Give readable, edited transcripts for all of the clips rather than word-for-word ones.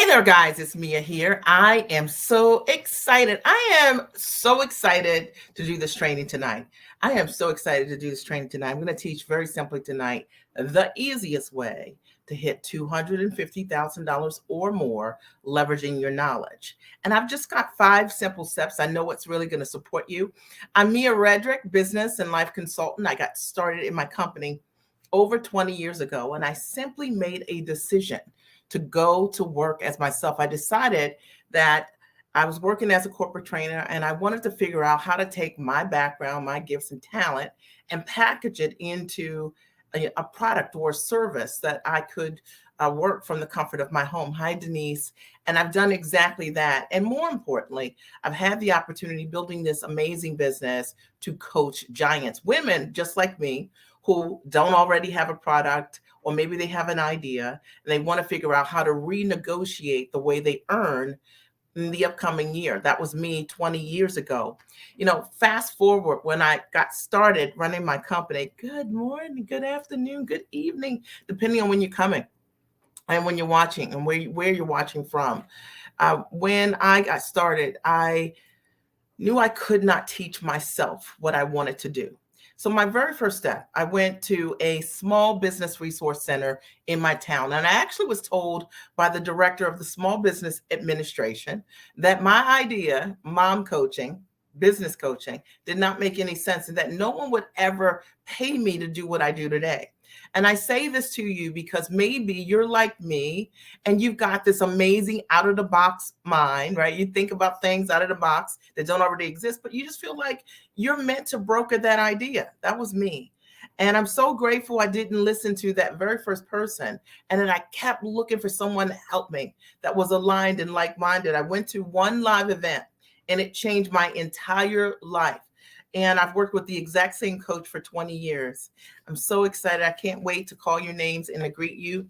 there, guys. It's Mia here. I am so excited. I am so excited to do this training tonight. I am so excited to do this training tonight. I'm going to teach very simply tonight the easiest way to hit $250,000 or more leveraging your knowledge. And I've just got 5 simple steps. I know it's really going to support you. I'm Mia Redrick, business and life consultant. I got started in my company over 20 years ago, and I simply made a decision to go to work as myself. I decided that I was working as a corporate trainer and I wanted to figure out how to take my background, my gifts and talent, and package it into a product or a service that I could work from the comfort of my home. Hi, Denise. And I've done exactly that. And more importantly, I've had the opportunity building this amazing business to coach giants, women just like me, who don't already have a product, or maybe they have an idea and they want to figure out how to renegotiate the way they earn in the upcoming year. That was me 20 years ago. Fast forward when I got started running my company. Good morning, good afternoon, good evening, depending on when you're coming and when you're watching and where you're watching from. When I got started, I knew I could not teach myself what I wanted to do. So my very first step, I went to a small business resource center in my town. And I actually was told by the director of the Small Business Administration that my idea, mom coaching, business coaching, did not make any sense and that no one would ever pay me to do what I do today. And I say this to you because maybe you're like me and you've got this amazing out of the box mind, right? You think about things out of the box that don't already exist, but you just feel like you're meant to broker that idea. That was me. And I'm so grateful I didn't listen to that very first person. And then I kept looking for someone to help me that was aligned and like-minded. I went to one live event and it changed my entire life. And I've worked with the exact same coach for 20 years. I'm so excited. I can't wait to call your names and to greet you.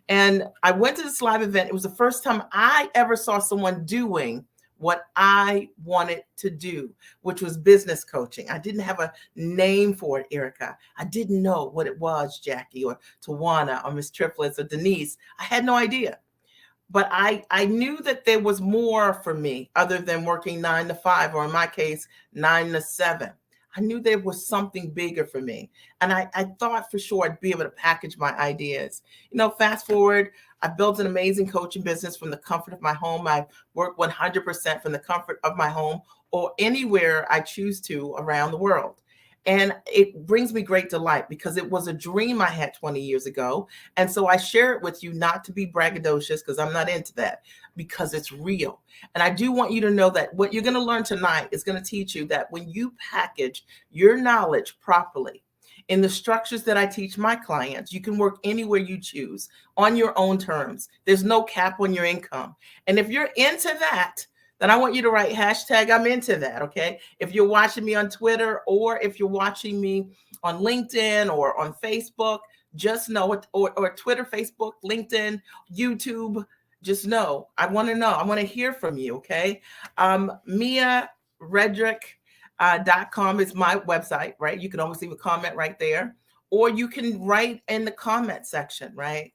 And I went to this live event. It was the first time I ever saw someone doing what I wanted to do, which was business coaching. I didn't have a name for it, Erica. I didn't know what it was, Jackie or Tawana or Miss Triplets or Denise. I had no idea. But I knew that there was more for me other than working 9 to 5, or in my case, 9 to 7. I knew there was something bigger for me. And I thought for sure I'd be able to package my ideas. Fast forward, I built an amazing coaching business from the comfort of my home. I work 100% from the comfort of my home or anywhere I choose to around the world. And it brings me great delight because it was a dream I had 20 years ago. And so I share it with you, not to be braggadocious, because I'm not into that, because it's real. And I do want you to know that what you're going to learn tonight is going to teach you that when you package your knowledge properly in the structures that I teach my clients, you can work anywhere you choose on your own terms. There's no cap on your income. And if you're into that, then I want you to write hashtag I'm into that, okay? If you're watching me on Twitter or if you're watching me on LinkedIn or on Facebook, just know it, or Twitter, Facebook, LinkedIn, YouTube, just know. I want to know. I want to hear from you, okay? MiaRedrick.com is my website, right? You can always leave a comment right there. Or you can write in the comment section, right?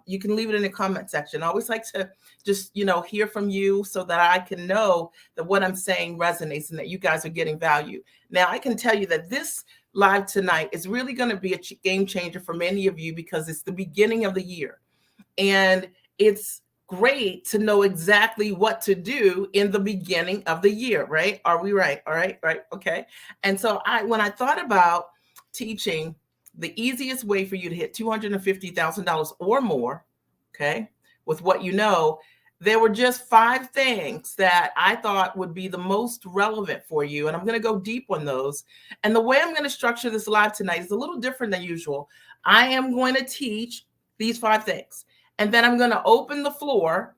You can leave it in the comment section. I always like to just, hear from you so that I can know that what I'm saying resonates and that you guys are getting value. Now, I can tell you that this live tonight is really going to be a game changer for many of you because it's the beginning of the year. And it's great to know exactly what to do in the beginning of the year, right? Are we right? All right, right, okay. And so when I thought about teaching the easiest way for you to hit $250,000 or more, okay, with what you know, there were just 5 things that I thought would be the most relevant for you. And I'm going to go deep on those. And the way I'm going to structure this live tonight is a little different than usual. I am going to teach these 5 things, and then I'm going to open the floor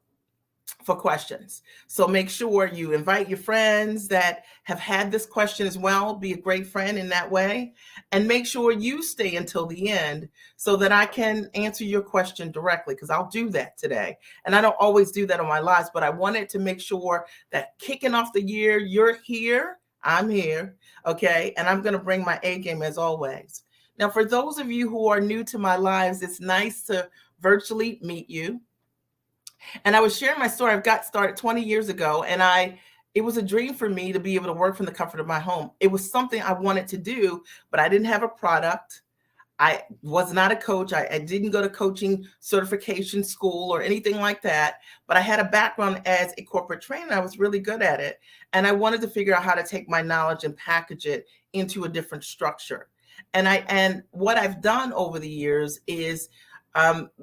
for questions. So make sure you invite your friends that have had this question as well. Be a great friend in that way. And make sure you stay until the end so that I can answer your question directly, because I'll do that today. And I don't always do that on my lives, but I wanted to make sure that kicking off the year, you're here, I'm here, okay? And I'm going to bring my A game as always. Now, for those of you who are new to my lives, it's nice to virtually meet you. And I was sharing my story. I've got started 20 years ago, and it was a dream for me to be able to work from the comfort of my home. It was something I wanted to do, but I didn't have a product. I was not a coach. I didn't go to coaching certification school or anything like that, but I had a background as a corporate trainer. I was really good at it. And I wanted to figure out how to take my knowledge and package it into a different structure. And what I've done over the years is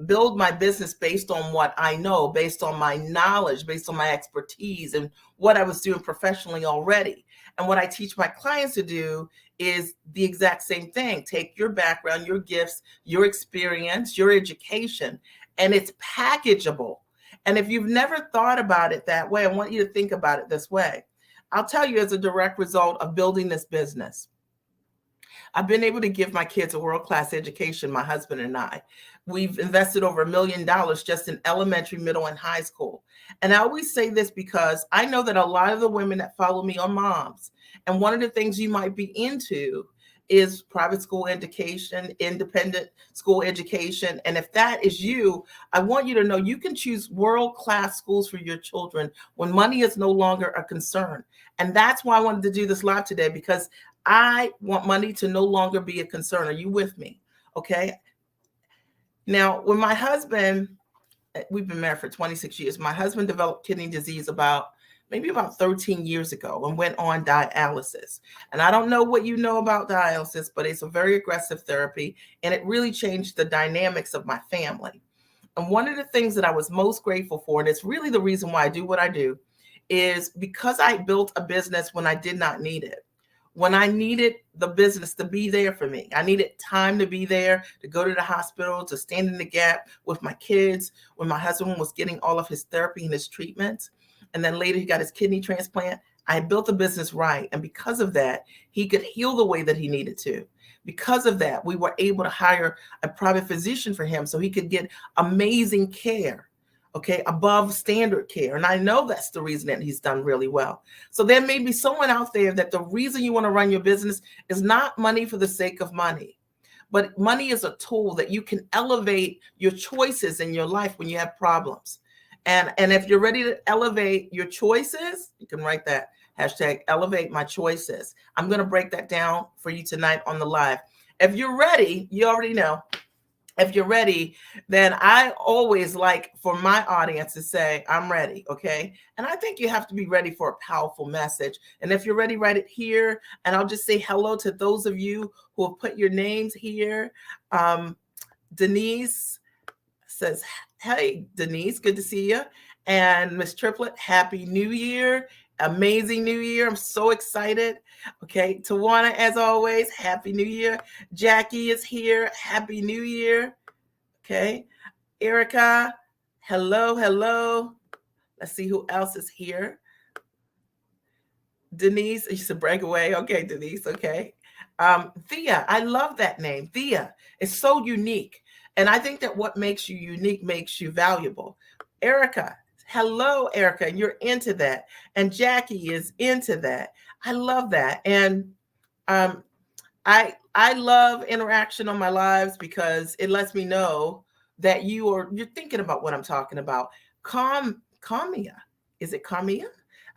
build my business based on what I know, based on my knowledge, based on my expertise and what I was doing professionally already. And what I teach my clients to do is the exact same thing. Take your background, your gifts, your experience, your education, and it's packageable. And if you've never thought about it that way, I want you to think about it this way. I'll tell you, as a direct result of building this business, I've been able to give my kids a world-class education, my husband and I. We've invested over $1 million just in elementary, middle, and high school. And I always say this because I know that a lot of the women that follow me are moms. And one of the things you might be into is private school education, independent school education. And if that is you, I want you to know you can choose world-class schools for your children when money is no longer a concern. And that's why I wanted to do this live today, because I want money to no longer be a concern. Are you with me? Okay. Now, when my husband, we've been married for 26 years, my husband developed kidney disease maybe about 13 years ago and went on dialysis. And I don't know what you know about dialysis, but it's a very aggressive therapy, and it really changed the dynamics of my family. And one of the things that I was most grateful for, and it's really the reason why I do what I do, is because I built a business when I did not need it. When I needed the business to be there for me, I needed time to be there, to go to the hospital, to stand in the gap with my kids, when my husband was getting all of his therapy and his treatments. And then later he got his kidney transplant. I built the business right. And because of that, he could heal the way that he needed to. Because of that, we were able to hire a private physician for him so he could get amazing care. Okay, above standard care. And I know that's the reason that he's done really well. So there may be someone out there that the reason you want to run your business is not money for the sake of money, but money is a tool that you can elevate your choices in your life when you have problems. And if you're ready to elevate your choices, you can write that hashtag elevate my choices. I'm going to break that down for you tonight on the live. If you're ready, you already know. If you're ready, then I always like for my audience to say, I'm ready, okay? And I think you have to be ready for a powerful message. And if you're ready, write it here. And I'll just say hello to those of you who have put your names here. Denise says, hey, Denise, good to see you. And Miss Triplet, Happy New Year. Amazing New Year. I'm so excited. Okay. Tawana, as always, Happy New Year. Jackie is here. Happy New Year. Okay. Erica, hello, hello. Let's see who else is here. Denise, you should break away. Okay, Denise. Okay. Thea, I love that name. Thea. It's so unique. And I think that what makes you unique makes you valuable. Erica, hello, Erica, and you're into that. And Jackie is into that. I love that. And I love interaction on my lives because it lets me know that you're thinking about what I'm talking about. Kamia. Is it Kamia?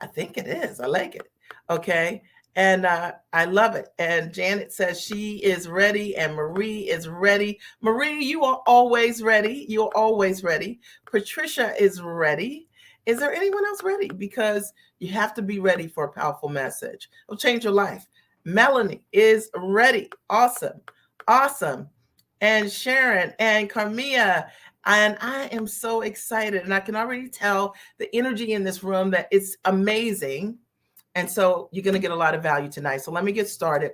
I think it is. I like it. Okay. And I love it. And Janet says she is ready, and Marie is ready. Marie, you are always ready. You're always ready. Patricia is ready. Is there anyone else ready? Because you have to be ready for a powerful message. It'll change your life. Melanie is ready. Awesome. Awesome. And Sharon and Carmia. And I am so excited. And I can already tell the energy in this room that it's amazing. And so you're going to get a lot of value tonight. So let me get started.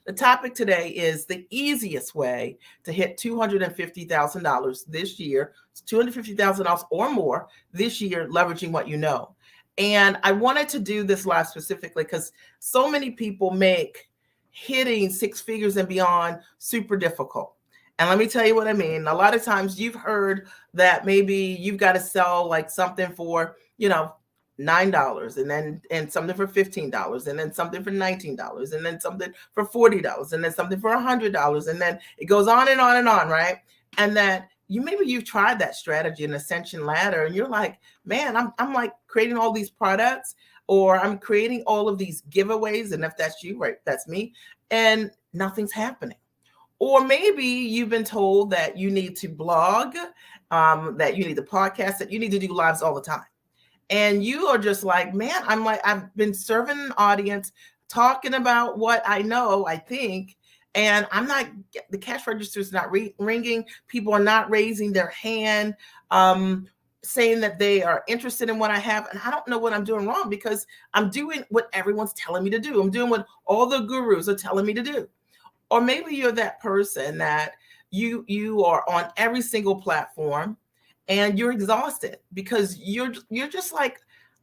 The topic today is the easiest way to hit $250,000 this year, $250,000 or more this year, leveraging what you know. And I wanted to do this live specifically because so many people make hitting six figures and beyond super difficult. And let me tell you what I mean. A lot of times you've heard that maybe you've got to sell like something for, $9 and something for $15 and then something for $19 and then something for $40 and then something for $100 and then it goes on and on and on, right? And that maybe you've tried that strategy, an ascension ladder, and you're like, man, I'm like creating all these products, or I'm creating all of these giveaways. And if that's you, right, that's me, and nothing's happening. Or maybe you've been told that you need to blog, that you need to podcast, that you need to do lives all the time. And you are just like, man, I've been serving an audience, talking about what I know, I think, and the cash register is not ringing. People are not raising their hand, saying that they are interested in what I have. And I don't know what I'm doing wrong, because I'm doing what everyone's telling me to do. I'm doing what all the gurus are telling me to do. Or maybe you're that person that you are on every single platform and you're exhausted because you're just like,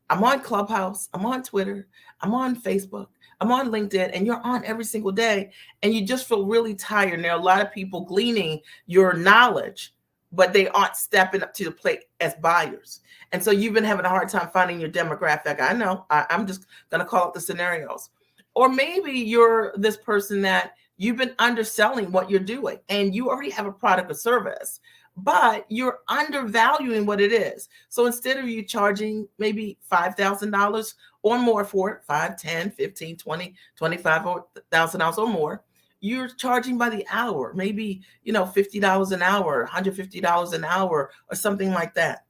I'm on Clubhouse, I'm on Twitter, I'm on Facebook, I'm on LinkedIn, and you're on every single day, and you just feel really tired. And there are a lot of people gleaning your knowledge, but they aren't stepping up to the plate as buyers. And so you've been having a hard time finding your demographic. I know, I'm just going to call out the scenarios. Or maybe you're this person that you've been underselling what you're doing, and you already have a product or service, but you're undervaluing what it is. So instead of you charging maybe $5,000 or more for it, 5, 10, 15, 20, $25,000 or more, you're charging by the hour, maybe, $50 an hour, $150 an hour, or something like that.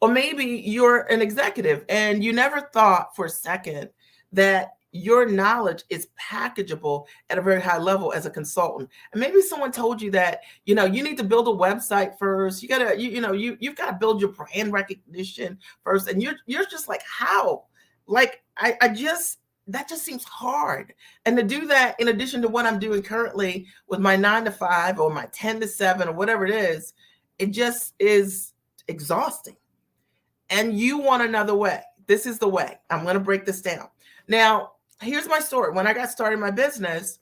Or maybe you're an executive and you never thought for a second that your knowledge is packageable at a very high level as a consultant. And maybe someone told you that, you need to build a website first. You gotta, you've got to build your brand recognition first. And you're just like, how? Like, that just seems hard. And to do that, in addition to what I'm doing currently with my 9 to 5 or my 10 to 7 or whatever it is just is exhausting. And you want another way. This is the way. I'm going to break this down. Now, here's my story. When I got started in my business,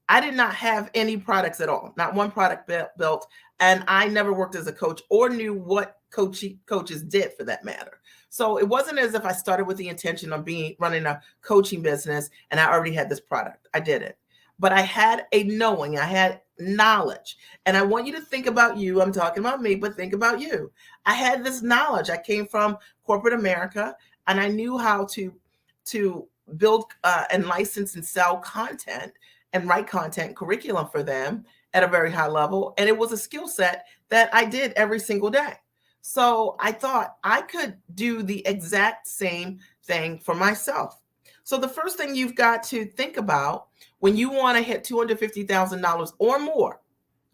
I did not have any products at all, not one product built. And I never worked as a coach or knew what coaches did, for that matter. So it wasn't as if I started with the intention of running a coaching business and I already had this product. I didn't. But I had a knowing, I had knowledge. And I want you to think about you. I'm talking about me, but think about you. I had this knowledge. I came from corporate America, and I knew how to build and license and sell content and write content curriculum for them at a very high level. And it was a skill set that I did every single day. So I thought I could do the exact same thing for myself. So the first thing you've got to think about when you want to hit $250,000 or more,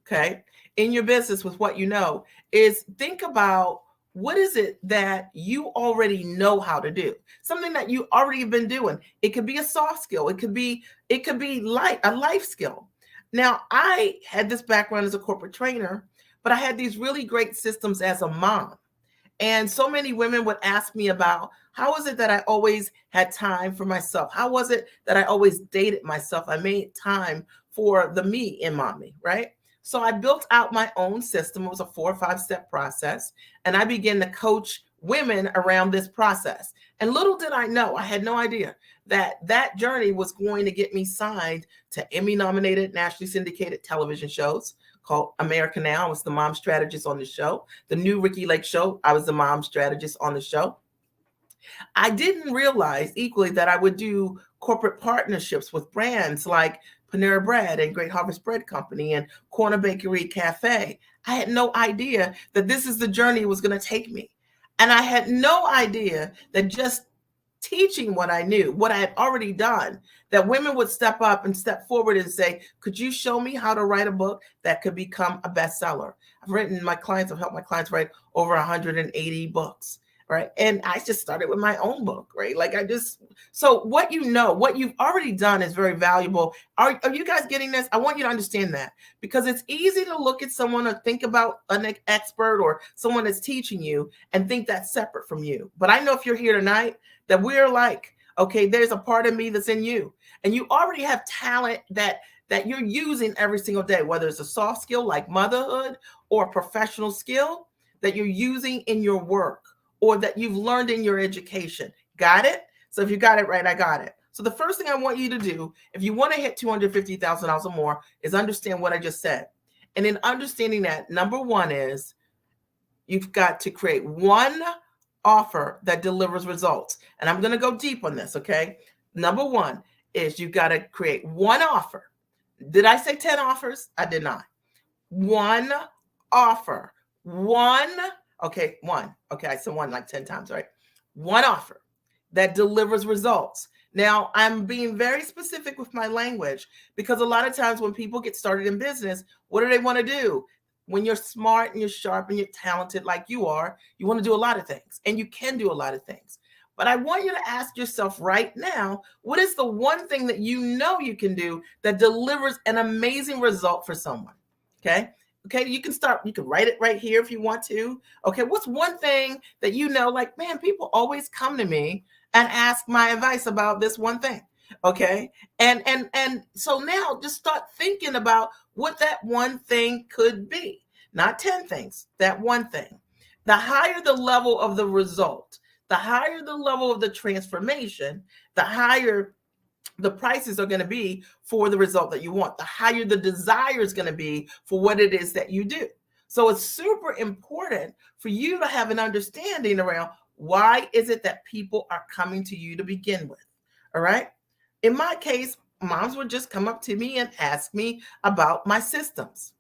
okay, in your business with what you know, is think about, what is it that you already know how to do? Something that you already have been doing. It could be a soft skill. It could be a life skill. Now, I had this background as a corporate trainer, but I had these really great systems as a mom. And so many women would ask me about, how was it that I always had time for myself? How was it that I always dated myself? I made time for the me in mommy, right? So I built out my own system. It was a 4 or 5 step process. And I began to coach women around this process. And little did I know, I had no idea that journey was going to get me signed to Emmy nominated, nationally syndicated television shows called America Now. I was the mom strategist on the show. The new Ricky Lake show, I was the mom strategist on the show. I didn't realize equally that I would do corporate partnerships with brands like Panera Bread and Great Harvest Bread Company and Corner Bakery Cafe. I had no idea that this is the journey it was going to take me. And I had no idea that just teaching what I knew, what I had already done, that women would step up and step forward and say, could you show me how to write a book that could become a bestseller? I've helped my clients write over 180 books. Right. And I just started with my own book, right? So what what you've already done is very valuable. Are you guys getting this? I want you to understand that, because it's easy to look at someone or think about an expert or someone that's teaching you and think that's separate from you. But I know if you're here tonight that we're like, okay, there's a part of me that's in you, and you already have talent that you're using every single day, whether it's a soft skill like motherhood or a professional skill that you're using in your work, or that you've learned in your education. Got it? So if you got it right, I got it. So the first thing I want you to do, if you want to hit $250,000 or more, is understand what I just said. And in understanding that, number one is you've got to create one offer that delivers results. And I'm going to go deep on this, okay? Number one is you've got to create one offer. Did I say 10 offers? I did not. One offer. One. Okay, one. Okay, I said one like 10 times, right? One offer that delivers results. Now, I'm being very specific with my language because a lot of times when people get started in business, what do they want to do? When you're smart and you're sharp and you're talented like you are, you want to do a lot of things, and you can do a lot of things. But I want you to ask yourself right now, what is the one thing that you know you can do that delivers an amazing result for someone? Okay. Okay. You can start, you can write it right here if you want to. Okay. What's one thing that you know, like, man, people always come to me and ask my advice about this one thing. Okay. And so now just start thinking about what that one thing could be. Not 10 things, that one thing. The higher the level of the result, the higher the level of the transformation, the higher the prices are going to be for the result that you want, the higher the desire is going to be for what it is that you do. So it's super important for you to have an understanding around why is it that people are coming to you to begin with. All right. In my case, moms would just come up to me and ask me about my systems,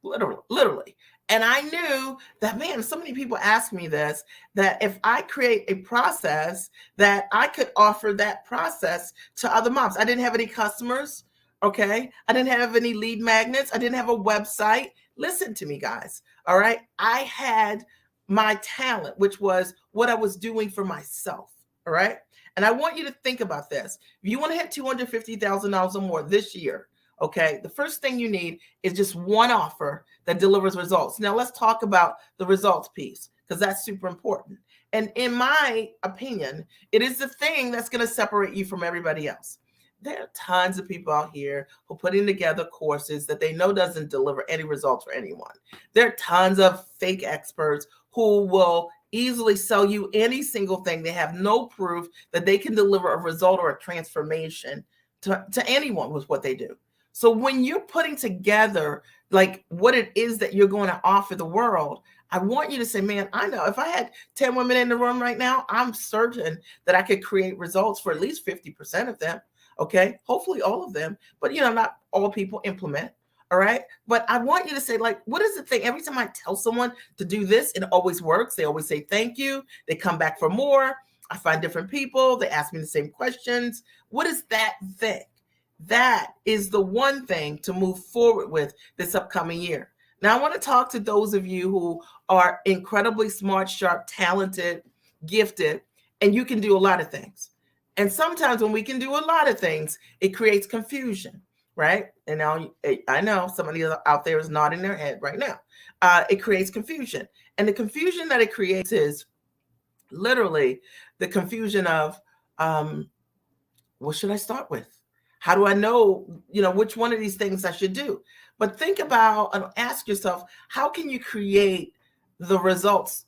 literally. And I knew that, man, so many people ask me this, that if I create a process, that I could offer that process to other moms. I didn't have any customers. Okay. I didn't have any lead magnets. I didn't have a website. Listen to me, guys. All right. I had my talent, which was what I was doing for myself. All right. And I want you to think about this. If you want to hit $250,000 or more this year, okay, the first thing you need is just one offer that delivers results. Now let's talk about the results piece, because that's super important. And in my opinion, it is the thing that's going to separate you from everybody else. There are tons of people out here who are putting together courses that they know doesn't deliver any results for anyone. There are tons of fake experts who will easily sell you any single thing. They have no proof that they can deliver a result or a transformation to anyone with what they do. So when you're putting together like what it is that you're going to offer the world, I want you to say, man, I know if I had 10 women in the room right now, I'm certain that I could create results for at least 50% of them. Okay. Hopefully all of them, but not all people implement. All right. But I want you to say, like, what is the thing? Every time I tell someone to do this, it always works. They always say, thank you. They come back for more. I find different people. They ask me the same questions. What is that thing? That is the one thing to move forward with this upcoming year. Now, I want to talk to those of you who are incredibly smart, sharp, talented, gifted, and you can do a lot of things. And sometimes when we can do a lot of things, it creates confusion, right? And now I know somebody out there is nodding their head right now. It creates confusion. And the confusion that it creates is literally the confusion of, what should I start with? How do I know, which one of these things I should do? But think about and ask yourself, how can you create the results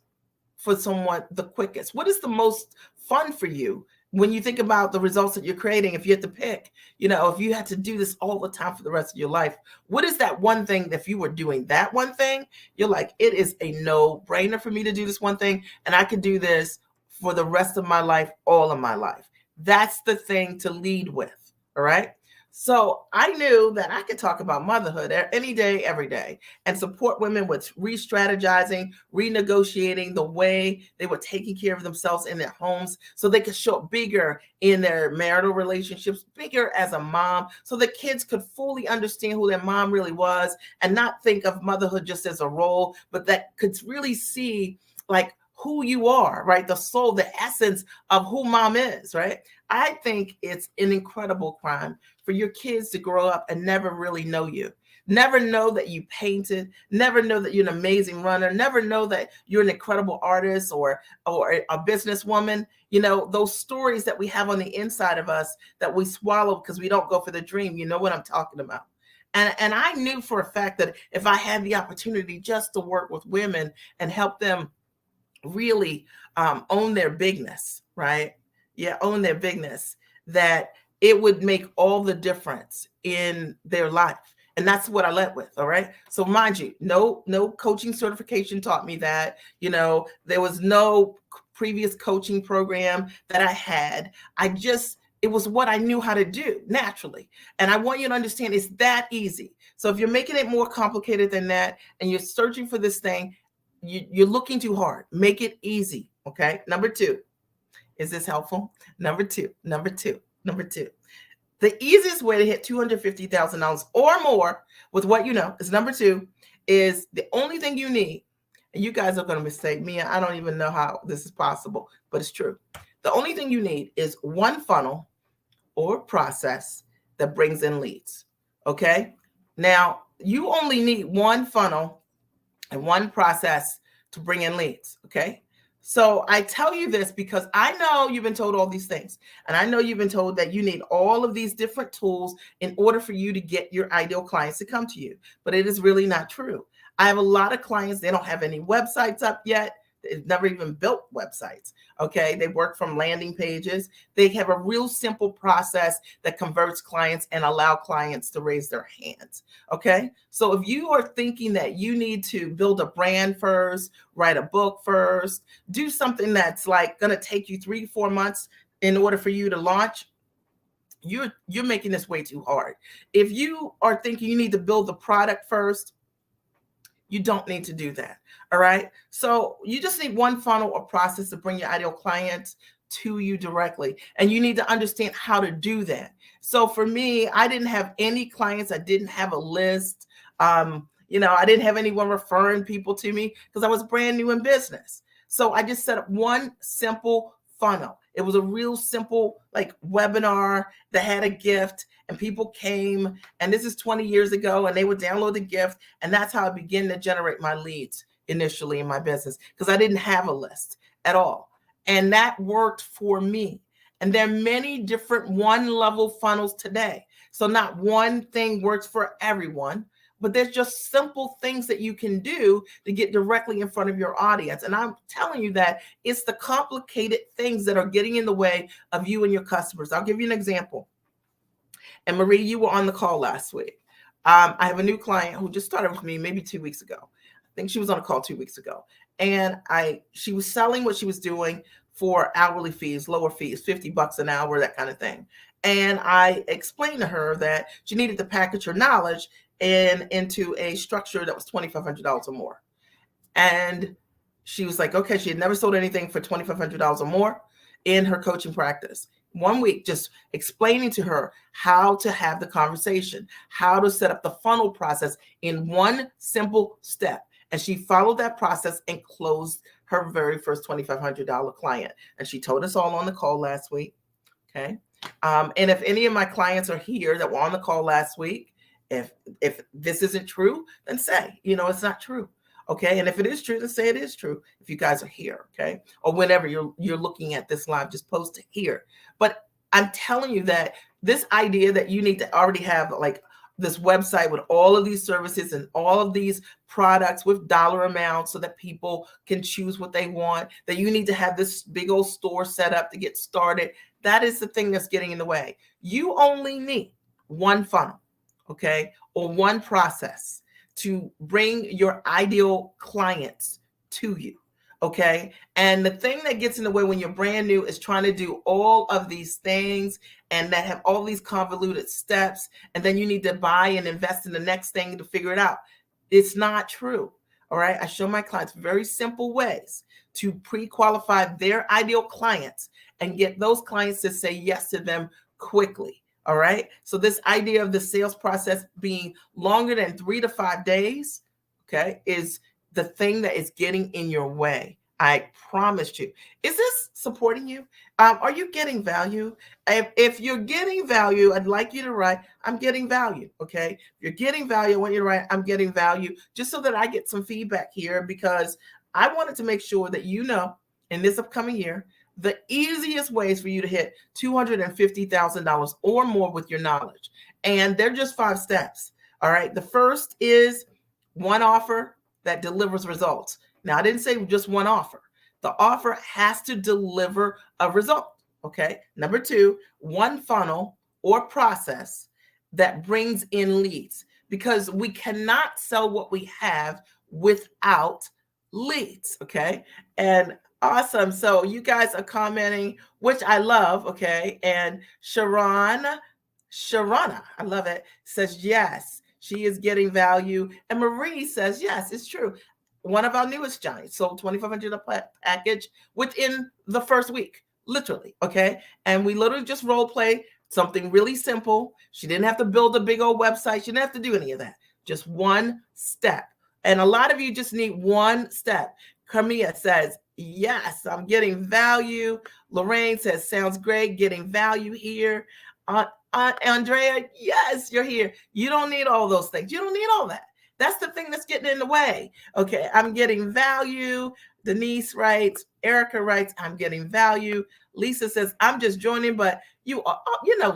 for someone the quickest? What is the most fun for you when you think about the results that you're creating? If you had to pick, if you had to do this all the time for the rest of your life, what is that one thing that if you were doing that one thing, you're like, it is a no-brainer for me to do this one thing, and I could do this for the rest of my life, all of my life. That's the thing to lead with. All right. So I knew that I could talk about motherhood any day, every day, and support women with re-strategizing, renegotiating the way they were taking care of themselves in their homes so they could show up bigger in their marital relationships, bigger as a mom, so the kids could fully understand who their mom really was and not think of motherhood just as a role, but that could really see like who you are, right? The soul, the essence of who mom is, right? I think it's an incredible crime for your kids to grow up and never really know you. Never know that you painted, never know that you're an amazing runner, never know that you're an incredible artist or a businesswoman. Those stories that we have on the inside of us that we swallow because we don't go for the dream. You know what I'm talking about. And I knew for a fact that if I had the opportunity just to work with women and help them really own their bigness, right? Yeah, own their bigness, that it would make all the difference in their life. And that's what I led with. All right. So mind you, no coaching certification taught me that. There was no previous coaching program that I had. It was what I knew how to do naturally. And I want you to understand it's that easy. So if you're making it more complicated than that and you're searching for this thing, you're looking too hard. Make it easy. Okay. Number two, is this helpful? Number two. The easiest way to hit $250,000 or more with what you know is number two, is the only thing you need. And you guys are going to mistake me. I don't even know how this is possible, but it's true. The only thing you need is one funnel or process that brings in leads. Okay. Now you only need one funnel and one process to bring in leads. Okay. So I tell you this because I know you've been told all these things. And I know you've been told that you need all of these different tools in order for you to get your ideal clients to come to you. But it is really not true. I have a lot of clients, they don't have any websites up yet. They've never even built websites. Okay. They work from landing pages. They have a real simple process that converts clients and allow clients to raise their hands. Okay. So if you are thinking that you need to build a brand first, write a book first, do something that's like going to take you 3 to 4 months in order for you to launch, you're making this way too hard. If you are thinking you need to build the product first, you don't need to do that. All right. So you just need one funnel or process to bring your ideal clients to you directly. And you need to understand how to do that. So for me, I didn't have any clients. I didn't have a list. I didn't have anyone referring people to me because I was brand new in business. So I just set up one simple funnel. It was a real simple webinar that had a gift, and people came, and this is 20 years ago, and they would download the gift. And that's how I began to generate my leads initially in my business, because I didn't have a list at all. And that worked for me. And there are many different one-level funnels today. So not one thing works for everyone, but there's just simple things that you can do to get directly in front of your audience. And I'm telling you that it's the complicated things that are getting in the way of you and your customers. I'll give you an example. And Marie, you were on the call last week. I have a new client who just started with me maybe 2 weeks ago. I think she was on a call 2 weeks ago. And she was selling what she was doing for hourly fees, lower fees, $50 an hour, that kind of thing. And I explained to her that she needed to package her knowledge into a structure that was $2,500 or more. And she was like, okay, she had never sold anything for $2,500 or more in her coaching practice. 1 week, just explaining to her how to have the conversation, how to set up the funnel process in one simple step. And she followed that process and closed her very first $2,500 client. And she told us all on the call last week. Okay. And if any of my clients are here that were on the call last week, if this isn't true, then say, it's not true. Okay. And if it is true, then say it is true. If you guys are here. Okay. Or whenever you're looking at this live, just post it here. But I'm telling you that this idea that you need to already have this website with all of these services and all of these products with dollar amounts so that people can choose what they want, that you need to have this big old store set up to get started. That is the thing that's getting in the way. You only need one funnel. Okay, or one process to bring your ideal clients to you. Okay, and the thing that gets in the way when you're brand new is trying to do all of these things and that have all these convoluted steps, and then you need to buy and invest in the next thing to figure it out. It's not true. All right, I show my clients very simple ways to pre-qualify their ideal clients and get those clients to say yes to them quickly. All right. So this idea of the sales process being longer than 3 to 5 days, okay, is the thing that is getting in your way. I promised you. Is this supporting you? Are you getting value? If you're getting value, I'd like you to write, I'm getting value. Okay. If you're getting value, I want you to write, I'm getting value, just so that I get some feedback here, because I wanted to make sure that in this upcoming year, the easiest ways for you to hit $250,000 or more with your knowledge. And they're just 5 steps. All right. The first is one offer that delivers results. Now, I didn't say just one offer. The offer has to deliver a result. Okay. Number 2, one funnel or process that brings in leads. because we cannot sell what we have without leads. Okay. And awesome. So you guys are commenting, which I love. Okay. And Sharana, I love it, says yes, she is getting value. And Marie says, yes, it's true. One of our newest giants sold $2,500 package within the first week, literally. Okay. And we literally just role play something really simple. She didn't have to build a big old website. She didn't have to do any of that. Just one step. And a lot of you just need one step. Carmia says, yes, I'm getting value. Lorraine says, sounds great, getting value here. Andrea, yes, you're here. You don't need all those things. You don't need all that. That's the thing that's getting in the way. Okay, I'm getting value. Denise writes, Erica writes, I'm getting value. Lisa says, I'm just joining, but you are,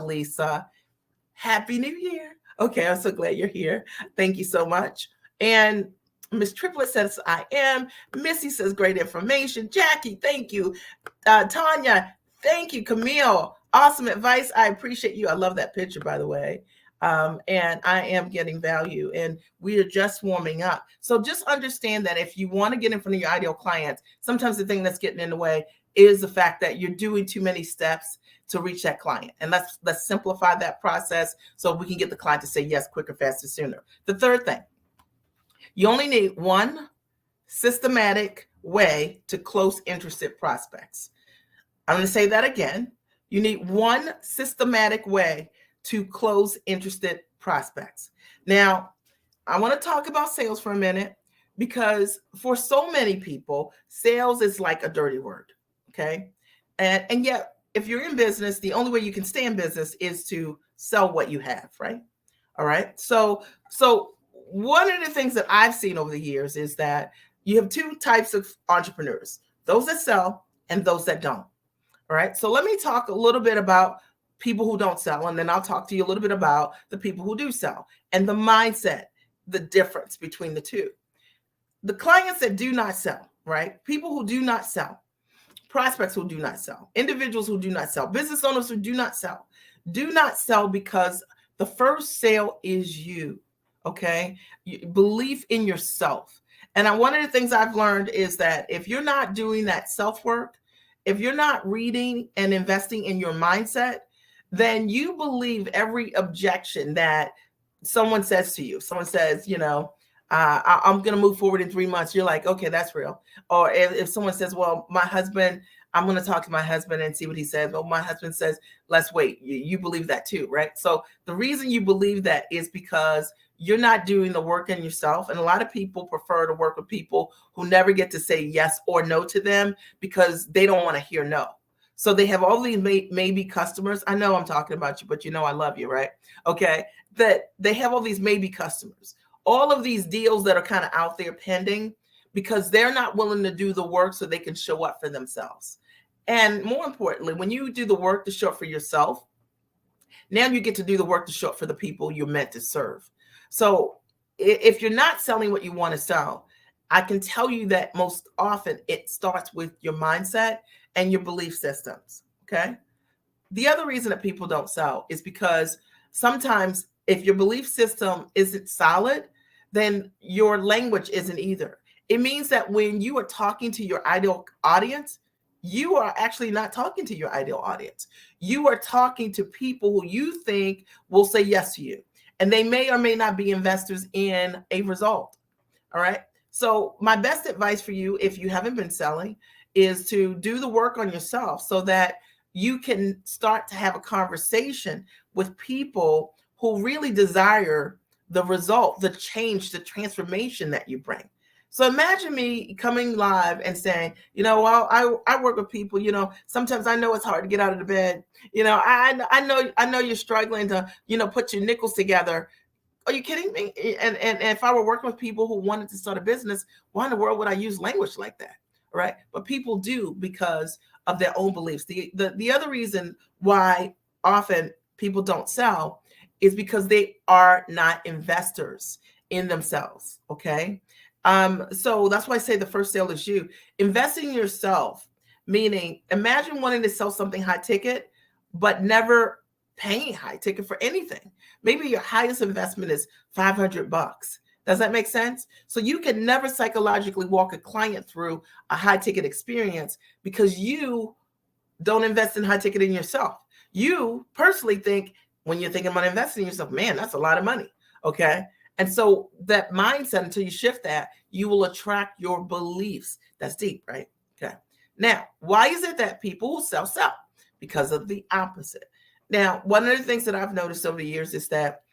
Lisa, Happy New Year. Okay, I'm so glad you're here. Thank you so much. And Miss Triplet says, I am. Missy says, great information. Jackie, thank you. Tanya, thank you. Camille, awesome advice. I appreciate you. I love that picture, by the way. And I am getting value, and we are just warming up. So just understand that if you want to get in front of your ideal clients, sometimes the thing that's getting in the way is the fact that you're doing too many steps to reach that client. And let's simplify that process so we can get the client to say yes quicker, faster, sooner. The third thing, you only need one systematic way to close interested prospects. I'm going to say that again. You need one systematic way to close interested prospects. Now, I want to talk about sales for a minute, because for so many people, sales is like a dirty word. Okay. And yet, if you're in business, the only way you can stay in business is to sell what you have, right? All right. So one of the things that I've seen over the years is that you have two types of entrepreneurs, those that sell and those that don't. All right. So let me talk a little bit about people who don't sell, and then I'll talk to you a little bit about the people who do sell and the mindset, the difference between the two. The clients that do not sell, right? People who do not sell, prospects who do not sell, individuals who do not sell, business owners who do not sell because the first sale is you. Okay. Belief in yourself. And one of the things I've learned is that if you're not doing that self-work, if you're not reading and investing in your mindset, then you believe every objection that someone says to you. Someone says, I'm going to move forward in 3 months. You're like, okay, that's real. Or if someone says, well, my husband, I'm going to talk to my husband and see what he says. Well, my husband says, let's wait. You believe that too, right? So the reason you believe that is because you're not doing the work in yourself. And a lot of people prefer to work with people who never get to say yes or no to them because they don't want to hear no. So they have all these maybe customers. I know I'm talking about you, but I love you, right? Okay. That they have all these maybe customers, all of these deals that are kind of out there pending because they're not willing to do the work so they can show up for themselves. And more importantly, when you do the work to show up for yourself, now you get to do the work to show up for the people you're meant to serve. So if you're not selling what you want to sell, I can tell you that most often it starts with your mindset and your belief systems. Okay. The other reason that people don't sell is because sometimes if your belief system isn't solid, then your language isn't either. It means that when you are talking to your ideal audience, you are actually not talking to your ideal audience. You are talking to people who you think will say yes to you. And they may or may not be investors in a result. All right. So my best advice for you, if you haven't been selling, is to do the work on yourself so that you can start to have a conversation with people who really desire the result, the change, the transformation that you bring. So imagine me coming live and saying, well, I work with people, sometimes I know it's hard to get out of the bed. I know you're struggling to, put your nickels together. Are you kidding me? And if I were working with people who wanted to start a business, why in the world would I use language like that? Right. But people do because of their own beliefs. The other reason why often people don't sell is because they are not investors in themselves. Okay. So that's why I say the first sale is you. Investing in yourself, meaning imagine wanting to sell something high ticket, but never paying high ticket for anything. Maybe your highest investment is $500. Does that make sense? So you can never psychologically walk a client through a high ticket experience because you don't invest in high ticket in yourself. You personally think when you're thinking about investing in yourself, man, that's a lot of money. Okay. And so that mindset, until you shift that, you will attract your beliefs. That's deep, right? Okay. Now, why is it that people will sell? Because of the opposite. Now, one of the things that I've noticed over the years is that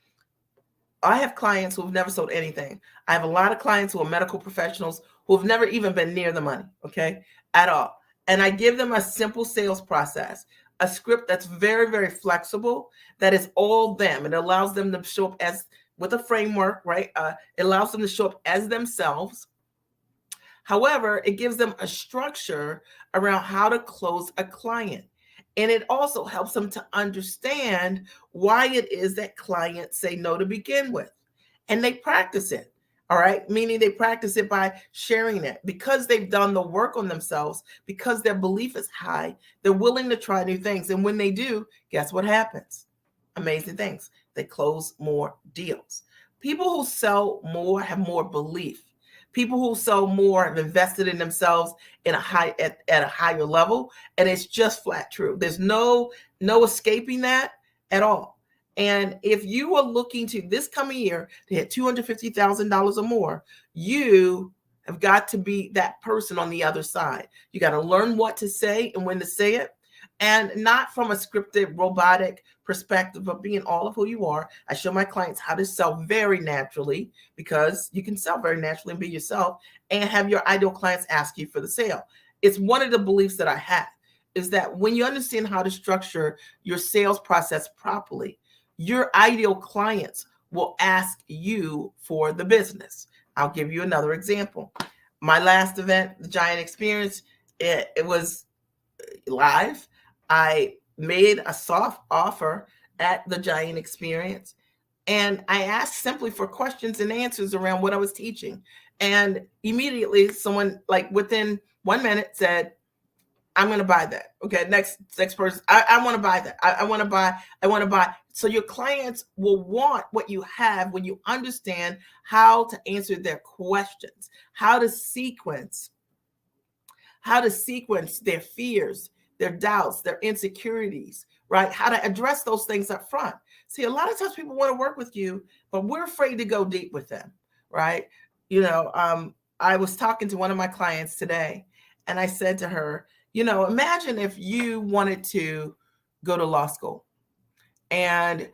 I have clients who have never sold anything. I have a lot of clients who are medical professionals who have never even been near the money, okay, at all. And I give them a simple sales process, a script that's very, very flexible, that is all them. It allows them to show up as with a framework, right? It allows them to show up as themselves. However, it gives them a structure around how to close a client. And it also helps them to understand why it is that clients say no to begin with. And they practice it. All right. Meaning they practice it by sharing it because they've done the work on themselves, because their belief is high. They're willing to try new things. And when they do, guess what happens? Amazing things. They close more deals. People who sell more have more belief. People who sell more have invested in themselves in at a higher level, and it's just flat true. There's no escaping that at all. And if you are looking to this coming year to hit $250,000 or more, you have got to be that person on the other side. You got to learn what to say and when to say it, and not from a scripted, robotic perspective, but being all of who you are. I show my clients how to sell very naturally, because you can sell very naturally and be yourself and have your ideal clients ask you for the sale. It's one of the beliefs that I have, is that when you understand how to structure your sales process properly, your ideal clients will ask you for the business. I'll give you another example. My last event, the Giant Experience, it was live. I made a soft offer at the Giant Experience, and I asked simply for questions and answers around what I was teaching. And immediately someone, like within 1 minute, said, I'm going to buy that. Okay. Next person. I want to buy that. I want to buy. So your clients will want what you have when you understand how to answer their questions, how to sequence their fears, their doubts, their insecurities, right? How to address those things up front. See, a lot of times people want to work with you, but we're afraid to go deep with them, right? I was talking to one of my clients today, and I said to her, imagine if you wanted to go to law school, and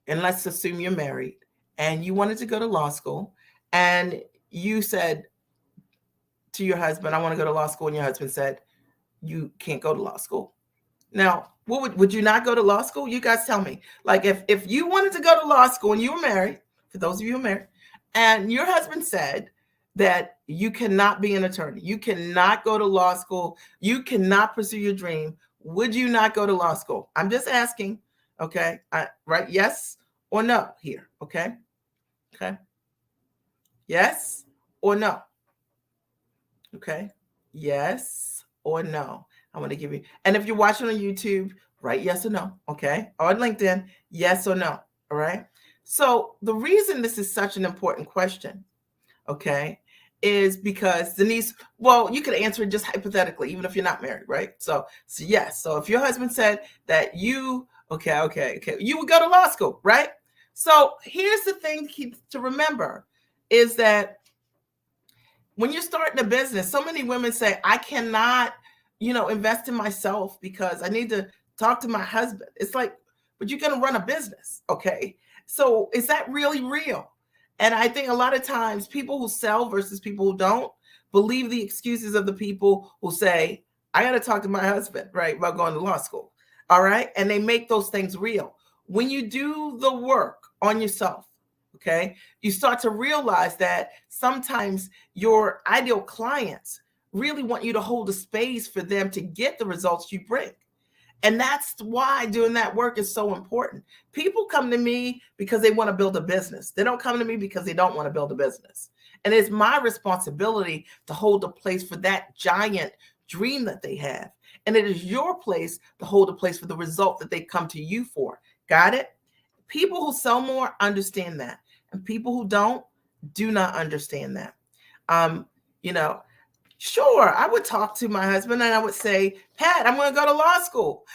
let's assume you're married, and you wanted to go to law school, and you said to your husband, I want to go to law school, and your husband said, you can't go to law school. Now, what would you not go to law school? You guys tell me. Like if you wanted to go to law school and you were married, for those of you who are married, and your husband said that you cannot be an attorney, you cannot go to law school, you cannot pursue your dream, would you not go to law school? I'm just asking. Okay. Right? Yes or no here. Okay. Okay. Yes or no. Okay. Yes or no. I want to give you, and if you're watching on YouTube, write yes or no. Okay. Or on LinkedIn, yes or no. All right. So the reason this is such an important question, okay, is because Denise, well, you could answer it just hypothetically, even if you're not married, right? So yes. So if your husband said that you, okay, you would go to law school, right? So here's the thing to remember is that when you're starting a business, so many women say, I cannot, invest in myself because I need to talk to my husband. It's like, but you're going to run a business. Okay. So is that really real? And I think a lot of times people who sell versus people who don't believe the excuses of the people who say, I got to talk to my husband, right, about going to law school. All right. And they make those things real. When you do the work on yourself, okay, you start to realize that sometimes your ideal clients really want you to hold a space for them to get the results you bring. And that's why doing that work is so important. People come to me because they want to build a business. They don't come to me because they don't want to build a business. And it's my responsibility to hold a place for that giant dream that they have. And it is your place to hold a place for the result that they come to you for. Got it? People who sell more understand that, and people who don't do not understand that. Um, you know, sure, I would talk to my husband and I would say, Pat, I'm going to go to law school,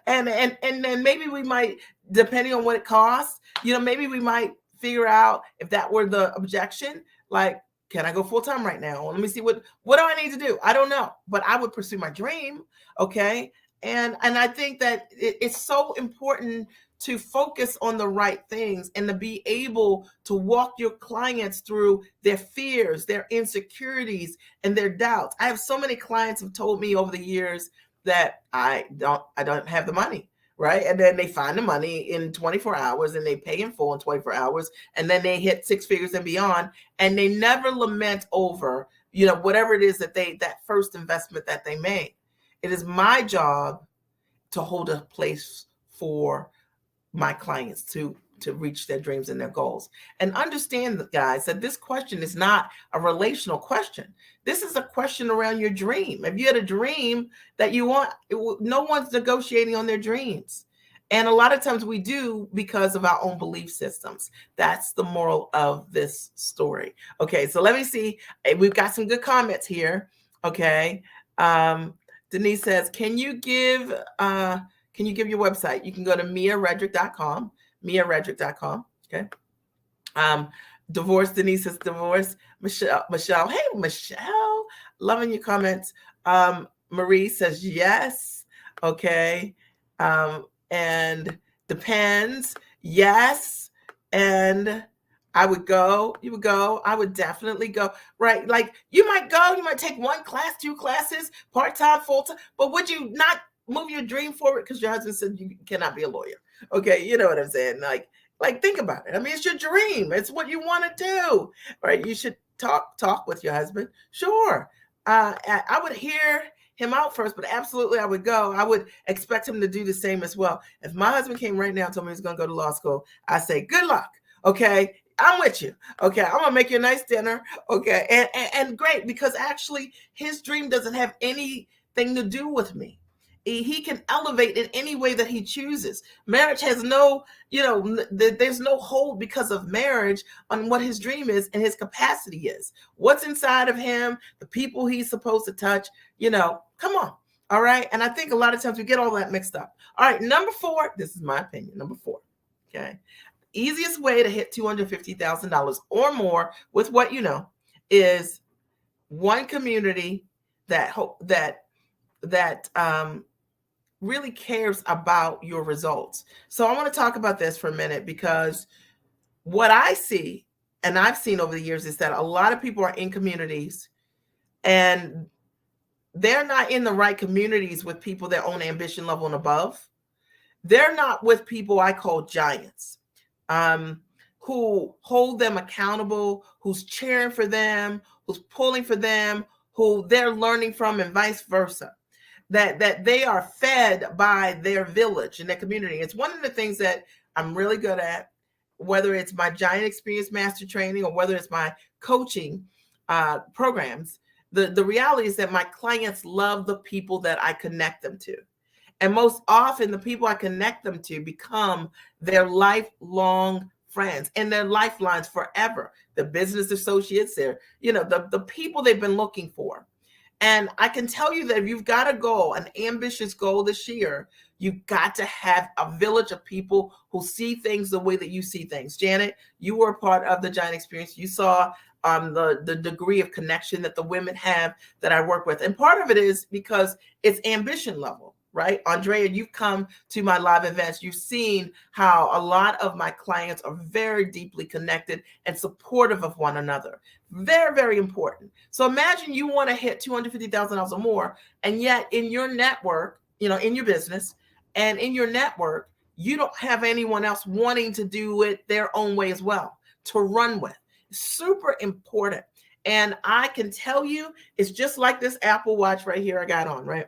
and then maybe we might, depending on what it costs, maybe we might figure out if that were the objection, like, can I go full time right now? Well, let me see what do I need to do? I don't know, but I would pursue my dream. Okay. And I think that it's so important to focus on the right things and to be able to walk your clients through their fears, their insecurities, and their doubts. I have so many clients have told me over the years that I don't have the money, right? And then they find the money in 24 hours and they pay in full in 24 hours, and then they hit six figures and beyond, and they never lament over, whatever it is that first investment that they made. It is my job to hold a place for my clients to reach their dreams and their goals. And understand, guys, that this question is not a relational question. This is a question around your dream. If you had a dream that you want, no one's negotiating on their dreams. And a lot of times we do because of our own belief systems. That's the moral of this story. Okay, so let me see. We've got some good comments here. Okay. Denise says, can you give your website? You can go to miaredrick.com, miaredrick.com. Okay. Divorce, Denise says divorce. Michelle, hey, Michelle, loving your comments. Marie says yes. Okay. And depends. Yes. And I would go, you would go, I would definitely go, right? Like you might take one class, two classes, part-time, full-time, but would you not move your dream forward because your husband said you cannot be a lawyer? Okay, you know what I'm saying? Like think about it. I mean, it's your dream. It's what you want to do, right? You should talk with your husband. Sure. I would hear him out first, but absolutely I would go. I would expect him to do the same as well. If my husband came right now and told me he's going to go to law school, I say, good luck. Okay. I'm with you. Okay. I'm going to make you a nice dinner. Okay. And great, because actually his dream doesn't have anything to do with me. He can elevate in any way that he chooses. Marriage has no, there's no hold because of marriage on what his dream is and his capacity is. What's inside of him, the people he's supposed to touch, come on. All right. And I think a lot of times we get all that mixed up. All right. Number 4, this is my opinion. Number 4. Okay. Easiest way to hit $250,000 or more with what you know is one community that really cares about your results. So I want to talk about this for a minute, because what I see and I've seen over the years is that a lot of people are in communities and they're not in the right communities with people their own ambition level and above. They're not with people I call giants, who hold them accountable, who's cheering for them, who's pulling for them, who they're learning from, and vice versa. That they are fed by their village and their community. It's one of the things that I'm really good at, whether it's my Giant Experience Master Training or whether it's my coaching programs. The reality is that my clients love the people that I connect them to. And most often the people I connect them to become their lifelong friends and their lifelines forever. The business associates, the people they've been looking for. And I can tell you that if you've got a goal, an ambitious goal this year, you've got to have a village of people who see things the way that you see things. Janet, you were a part of the Giant Experience. You saw the degree of connection that the women have that I work with. And part of it is because it's ambition level, right? Andrea, you've come to my live events. You've seen how a lot of my clients are very deeply connected and supportive of one another. Very, very important. So imagine you want to hit $250,000 or more, and yet in your network, in your business and in your network, you don't have anyone else wanting to do it their own way as well, to run with. Super important. And I can tell you, it's just like this Apple Watch right here I got on, right?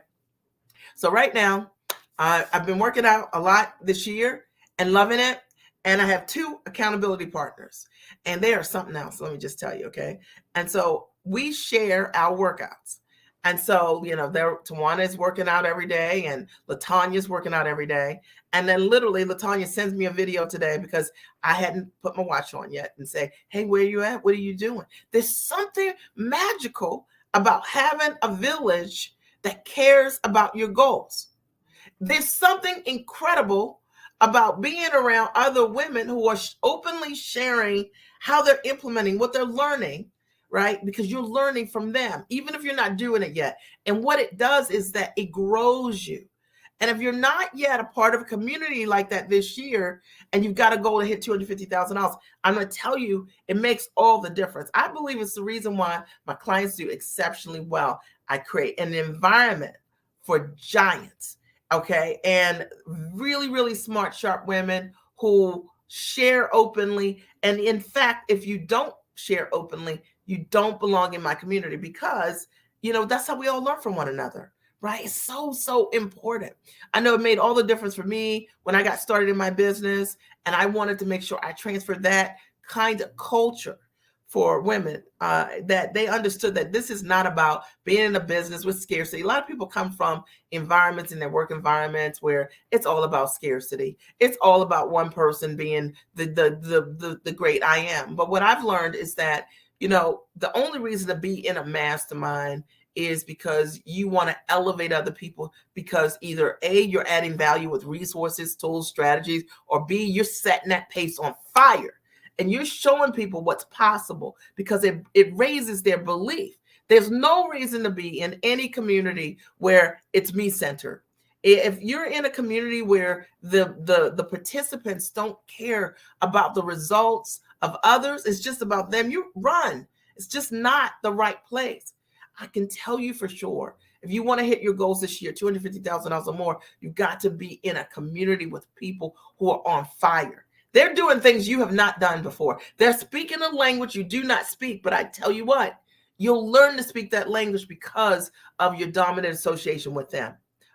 So right now, I've been working out a lot this year and loving it. And I have 2 accountability partners, and they are something else. Let me just tell you. Okay. And so we share our workouts. And so, Tawana is working out every day and Latanya's working out every day. And then literally Latanya sends me a video today because I hadn't put my watch on yet and say, hey, where are you at? What are you doing? There's something magical about having a village that cares about your goals. There's something incredible about being around other women who are openly sharing how they're implementing what they're learning, right? Because you're learning from them, even if you're not doing it yet. And what it does is that it grows you. And if you're not yet a part of a community like that this year, and you've got a goal to hit $250,000, I'm going to tell you, it makes all the difference. I believe it's the reason why my clients do exceptionally well. I create an environment for giants. Okay. And really, really smart, sharp women who share openly. And in fact, if you don't share openly, you don't belong in my community because, that's how we all learn from one another, right? It's so, so important. I know it made all the difference for me when I got started in my business, and I wanted to make sure I transferred that kind of culture for women, that they understood that this is not about being in a business with scarcity. A lot of people come from environments in their work environments where it's all about scarcity. It's all about one person being the great I am. But what I've learned is that, the only reason to be in a mastermind is because you want to elevate other people, because either A, you're adding value with resources, tools, strategies, or B, you're setting that pace on fire. And you're showing people what's possible because it raises their belief. There's no reason to be in any community where it's me-centered. If you're in a community where the participants don't care about the results of others, it's just about them, you run. It's just not the right place. I can tell you for sure, if you want to hit your goals this year, $250,000 or more, you've got to be in a community with people who are on fire. They're doing things you have not done before. They're speaking a language you do not speak, but I tell you what, you'll learn to speak that language because of your dominant association with them.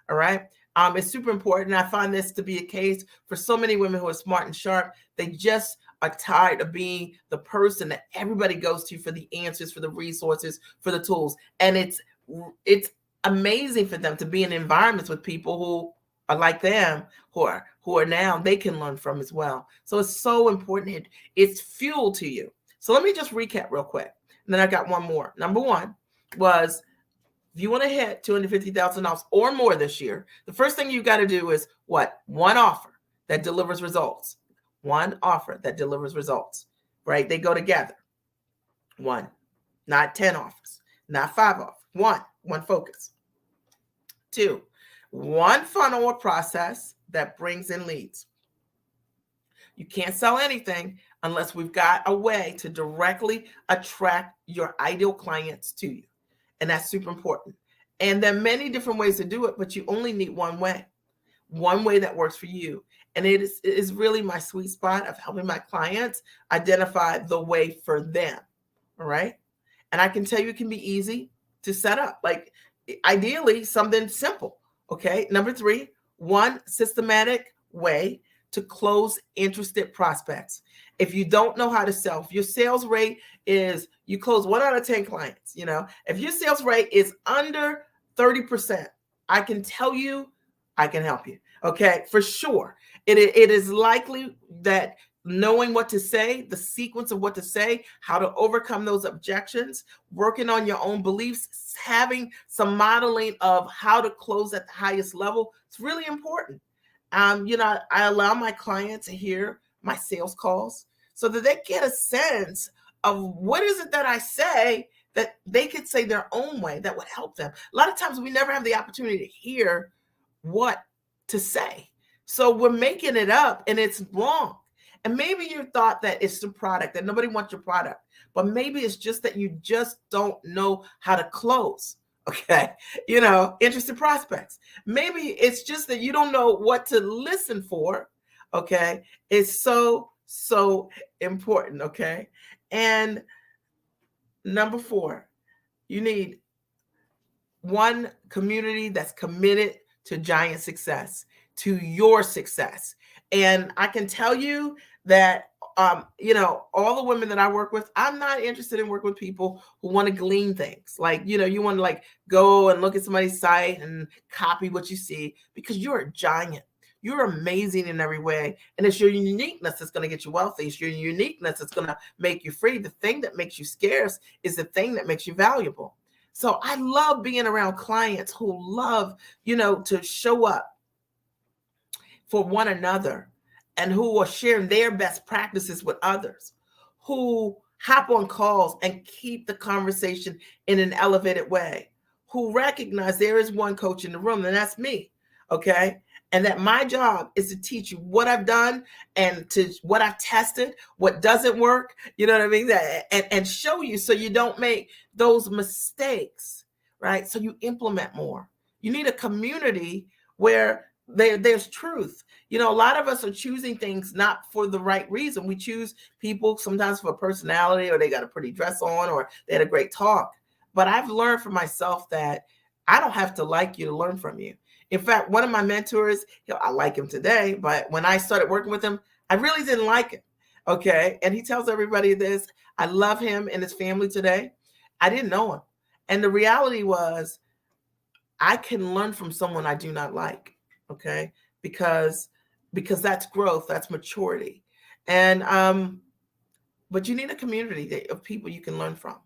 All right. It's super important. I find this to be a case for so many women who are smart and sharp. They just are tired of being the person that everybody goes to for the answers, for the resources, for the tools. And it's amazing for them to be in environments with people who are like them, who are now they can learn from as well. So it's so important. It's fuel to you. So let me just recap real quick. And then I got one more. Number one was, if you want to hit $250,000 or more this year, the first thing you got to do is what? One offer that delivers results. One offer that delivers results, right? They go together. One, not 10 offers, not 5 offers. One focus. 2, one funnel or process that brings in leads. You can't sell anything unless we've got a way to directly attract your ideal clients to you. And that's super important. And there are many different ways to do it, but you only need one way that works for you. And it is really my sweet spot of helping my clients identify the way for them. All right. And I can tell you it can be easy to set up, like ideally something simple. Okay. Number 3, one systematic way to close interested prospects. If you don't know how to sell, if your sales rate is you close 1 out of 10 clients, if your sales rate is under 30%, I can tell you, I can help you. Okay. For sure. It is likely that knowing what to say, the sequence of what to say, how to overcome those objections, working on your own beliefs, having some modeling of how to close at the highest level, it's really important. I allow my clients to hear my sales calls so that they get a sense of what is it that I say that they could say their own way that would help them. A lot of times we never have the opportunity to hear what to say. So we're making it up and it's wrong. And maybe you thought that it's the product, that nobody wants your product, but maybe it's just that you just don't know how to close. Okay. Interested prospects. Maybe it's just that you don't know what to listen for. Okay. It's so, so important. Okay. And number 4, you need one community that's committed to giant success, to your success. And I can tell you that all the women that I work with, I'm not interested in working with people who want to glean things. Like, you want to like go and look at somebody's site and copy what you see, because you're a giant. You're amazing in every way. And it's your uniqueness that's going to get you wealthy. It's your uniqueness that's going to make you free. The thing that makes you scarce is the thing that makes you valuable. So I love being around clients who love, to show up for one another, and who are sharing their best practices with others, who hop on calls and keep the conversation in an elevated way, who recognize there is one coach in the room, and that's me. Okay. And that my job is to teach you what I've done and to what I've tested, what doesn't work, you know what I mean? And show you so you don't make those mistakes, right? So you implement more. You need a community where there's truth. A lot of us are choosing things not for the right reason. We choose people sometimes for personality, or they got a pretty dress on, or they had a great talk. But I've learned for myself that I don't have to like you to learn from you. In fact, one of my mentors, I like him today, but when I started working with him, I really didn't like him. Okay. And he tells everybody this. I love him and his family today. I didn't know him. And the reality was, I can learn from someone I do not like. Okay. Because that's growth, that's maturity. And but you need a community of people you can learn from.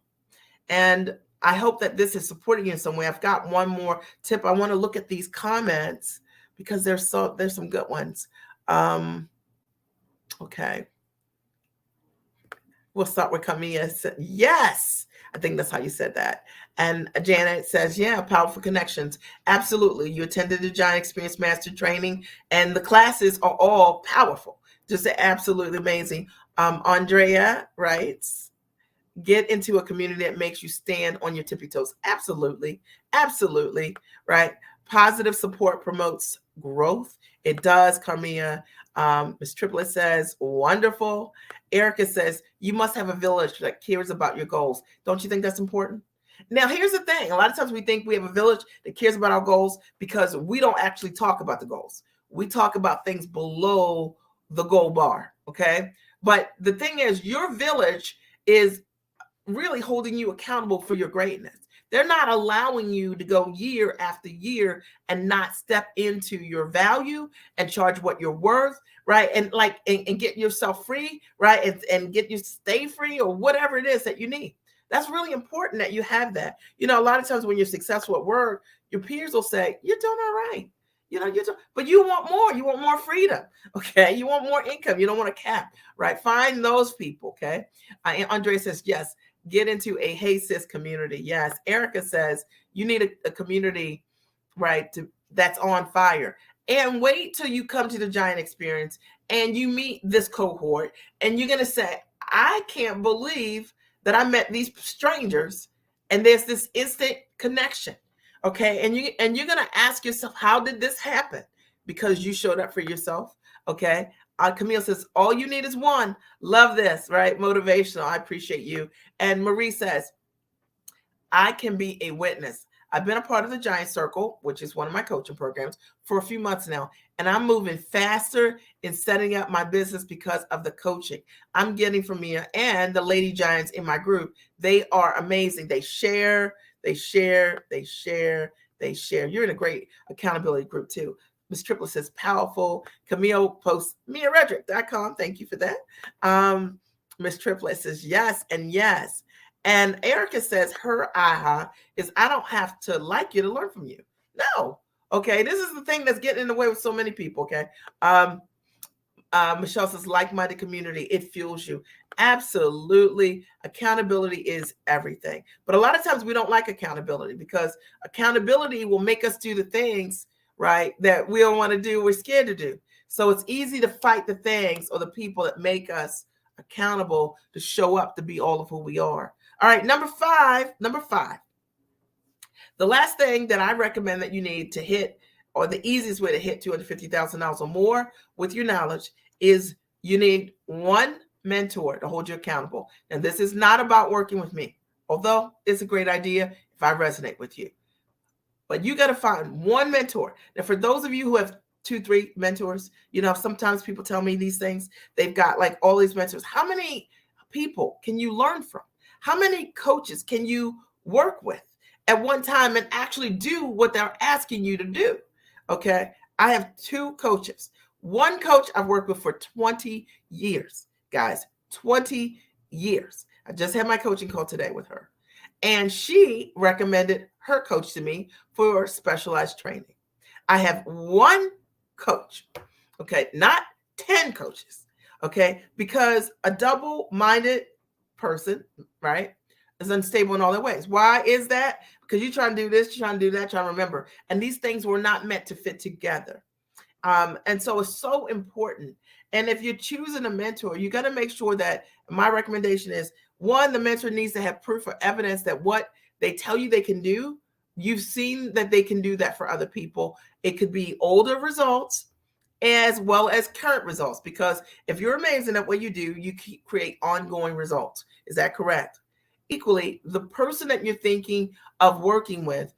And I hope that this is supporting you in some way. I've got one more tip. I want to look at these comments because there's some good ones. Okay. We'll start with Camilla. Yes, I think that's how you said that. And Janet says, yeah, powerful connections. Absolutely. You attended the Giant Experience Master Training, and the classes are all powerful. Just absolutely amazing. Andrea writes, get into a community that makes you stand on your tippy toes. Absolutely. Absolutely. Right. Positive support promotes growth. It does, Carmia. Ms. Triplet says, wonderful. Erica says, you must have a village that cares about your goals. Don't you think that's important? Now, here's the thing. A lot of times we think we have a village that cares about our goals because we don't actually talk about the goals. We talk about things below the goal bar. Okay. But the thing is, your village is really holding you accountable for your greatness. They're not allowing you to go year after year and not step into your value and charge what you're worth, right? And and get yourself free, right? And get you stay free, or whatever it is that you need. That's really important that you have that. A lot of times when you're successful at work, your peers will say, you're doing all right. But you want more. You want more freedom. Okay. You want more income. You don't want a cap, right? Find those people. Okay. Andre says, yes. Get into a Hey Sis community. Yes. Erica says you need a community, right, that's on fire. And wait till you come to the Giant Experience and you meet this cohort, and you're going to say, I can't believe that I met these strangers, and there's this instant connection. Okay. And you're going to ask yourself, how did this happen? Because you showed up for yourself. Okay. Camille says, all you need is one. Love this, right? Motivational. I appreciate you. And Marie says, I can be a witness. I've been a part of the Giant Circle, which is one of my coaching programs, for a few months now. And I'm moving faster in setting up my business because of the coaching I'm getting from Mia and the Lady Giants in my group. They are amazing. They share. You're in a great accountability group too. Ms. Triplet says, powerful. Camille posts miaredrick.com. Thank you for that. Ms. Triplet says, yes and yes. And Erica says her aha is, I don't have to like you to learn from you. No. Okay. This is the thing that's getting in the way with so many people. Okay. Michelle says, like-minded community, it fuels you. Absolutely. Accountability is everything. But a lot of times we don't like accountability because accountability will make us do the things, right, that we don't want to do, we're scared to do. So it's easy to fight the things or the people that make us accountable to show up to be all of who we are. All right, number five. The last thing that I recommend that you need to hit, or the easiest way to hit $250,000 or more with your knowledge, is you need one mentor to hold you accountable. And this is not about working with me, although it's a great idea if I resonate with you. But you got to find one mentor. Now, for those of you who have 2, 3 mentors. Sometimes people tell me these things. They've got like all these mentors. How many people can you learn from? How many coaches can you work with at one time and actually do what they're asking you to do? Okay. I have 2 coaches. One coach I've worked with for 20 years, guys, 20 years. I just had my coaching call today with her, and she recommended her coach to me for specialized training. I have one coach, okay, not 10 coaches, okay, because a double-minded person, right, is unstable in all their ways. Why is that? Because you're trying to do this, you're trying to do that, trying to remember. And these things were not meant to fit together. And so it's so important. And if you're choosing a mentor, you got to make sure that my recommendation is, one, the mentor needs to have proof or evidence that what they tell you they can do, you've seen that they can do that for other people. It could be older results as well as current results, because if you're amazing at what you do, you create ongoing results. Is that correct? Equally, the person that you're thinking of working with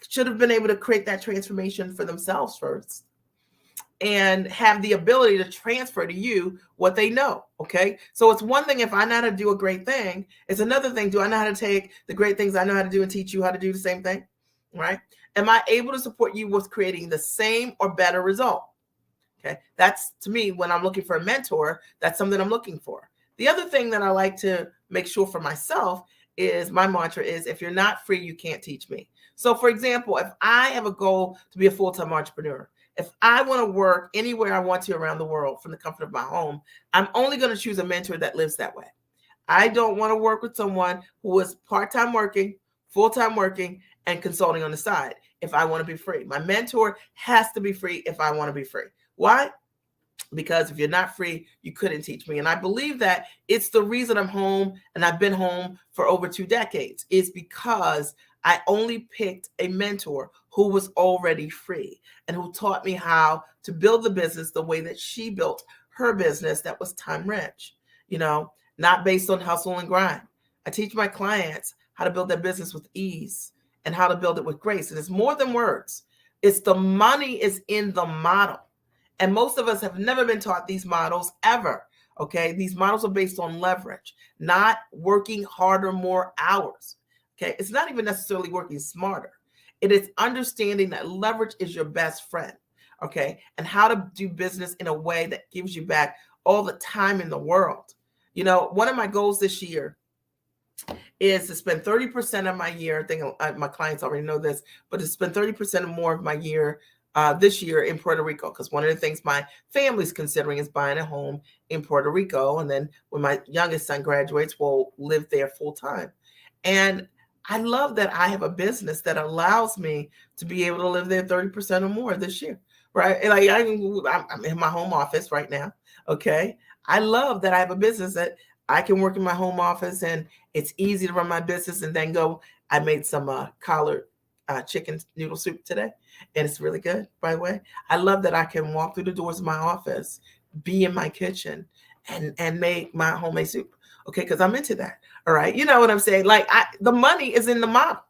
should have been able to create that transformation for themselves first and have the ability to transfer to you what they know. Okay. So it's one thing if I know how to do a great thing. It's another thing, do I know how to take the great things I know how to do and teach you how to do the same thing? Right? Am I able to support you with creating the same or better result? Okay. That's, to me, when I'm looking for a mentor, that's something I'm looking for. The other thing that I like to make sure for myself is, my mantra is, if you're not free, you can't teach me. So for example, if I have a goal to be a full-time entrepreneur, if I want to work anywhere I want to around the world from the comfort of my home, I'm only going to choose a mentor that lives that way. I don't want to work with someone who is part-time working, full-time working, and consulting on the side if I want to be free. My mentor has to be free if I want to be free. Why? Because if you're not free, you couldn't teach me. And I believe that it's the reason I'm home, and I've been home for over 2 decades, is because I only picked a mentor who was already free and who taught me how to build the business the way that she built her business that was time rich, not based on hustle and grind. I teach my clients how to build their business with ease and how to build it with grace. And it's more than words. It's the money is in the model. And most of us have never been taught these models ever. Okay. These models are based on leverage, not working harder, more hours. Okay. It's not even necessarily working smarter. It is understanding that leverage is your best friend. Okay. And how to do business in a way that gives you back all the time in the world. One of my goals this year is to spend 30% of my year. I think my clients already know this, but to spend 30% or more of my year this year in Puerto Rico, because one of the things my family's considering is buying a home in Puerto Rico. And then when my youngest son graduates, we'll live there full time. And I love that I have a business that allows me to be able to live there 30% or more this year, right? And I'm in my home office right now, okay? I love that I have a business that I can work in my home office, and it's easy to run my business and then go. I made some collard chicken noodle soup today, and it's really good, by the way. I love that I can walk through the doors of my office, be in my kitchen, and make my homemade soup. Okay, because I'm into that. All right, you know what I'm saying? Like, the money is in the model,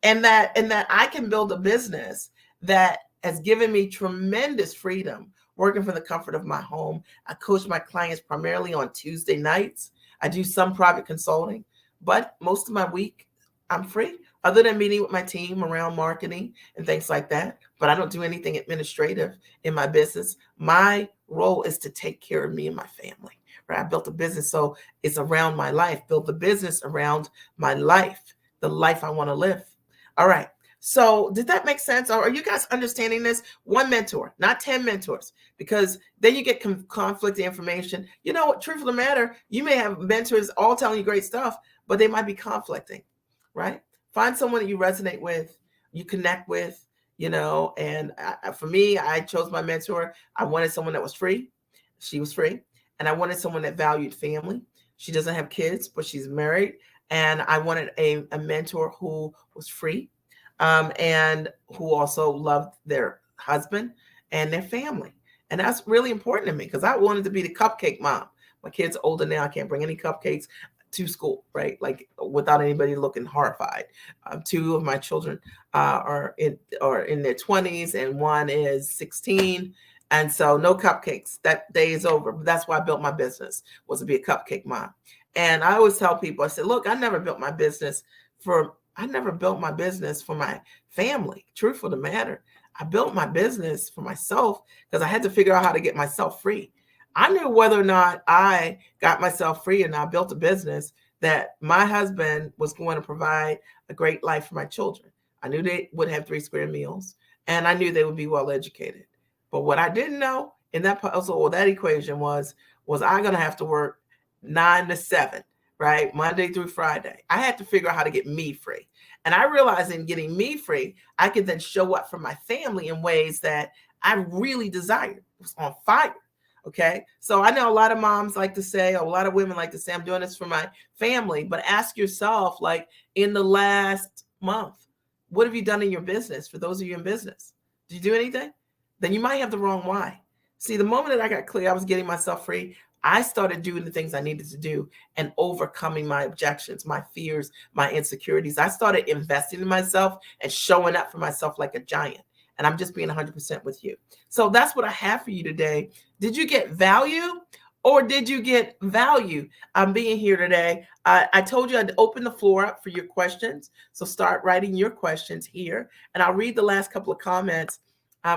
and that I can build a business that has given me tremendous freedom working from the comfort of my home. I coach my clients primarily on Tuesday nights. I do some private consulting, but most of my week I'm free, other than meeting with my team around marketing and things like that. But I don't do anything administrative in my business. My role is to take care of me and my family. Right? I built a business, so it's around my life. Build the business around my life, the life I want to live. All right. So did that make sense? Or are you guys understanding this? One mentor, not 10 mentors, because then you get conflict information. Truth of the matter, you may have mentors all telling you great stuff, but they might be conflicting, right? Find someone that you resonate with, you connect with, and for me, I chose my mentor. I wanted someone that was free. She was free. And I wanted someone that valued family. She doesn't have kids, but she's married. And I wanted a mentor who was free, and who also loved their husband and their family. And that's really important to me, because I wanted to be the cupcake mom. My kids are older now. I can't bring any cupcakes to school, right? Like, without anybody looking horrified. 2 of my children are in their 20s, and one is 16. And so no cupcakes. That day is over. But that's why I built my business, was to be a cupcake mom. And I always tell people, I said, look, I never built my business for my family. Truth of the matter. I built my business for myself because I had to figure out how to get myself free. I knew whether or not I got myself free and I built a business that my husband was going to provide a great life for my children. I knew they would have 3 square meals and I knew they would be well educated. But what I didn't know in that puzzle or that equation was I going to have to work 9 to 7, right? Monday through Friday. I had to figure out how to get me free. And I realized in getting me free, I could then show up for my family in ways that I really desired. It was on fire. Okay. So I know a lot of moms like to say, or a lot of women like to say, I'm doing this for my family, but ask yourself, like, in the last month, what have you done in your business? For those of you in business, did you do anything? Then you might have the wrong why. See, the moment that I got clear, I was getting myself free. I started doing the things I needed to do and overcoming my objections, my fears, my insecurities. I started investing in myself and showing up for myself like a giant. And I'm just being 100% with you. So that's what I have for you today. Did you get value or did you get value? I'm being here today. I told you I'd open the floor up for your questions. So start writing your questions here. And I'll read the last couple of comments.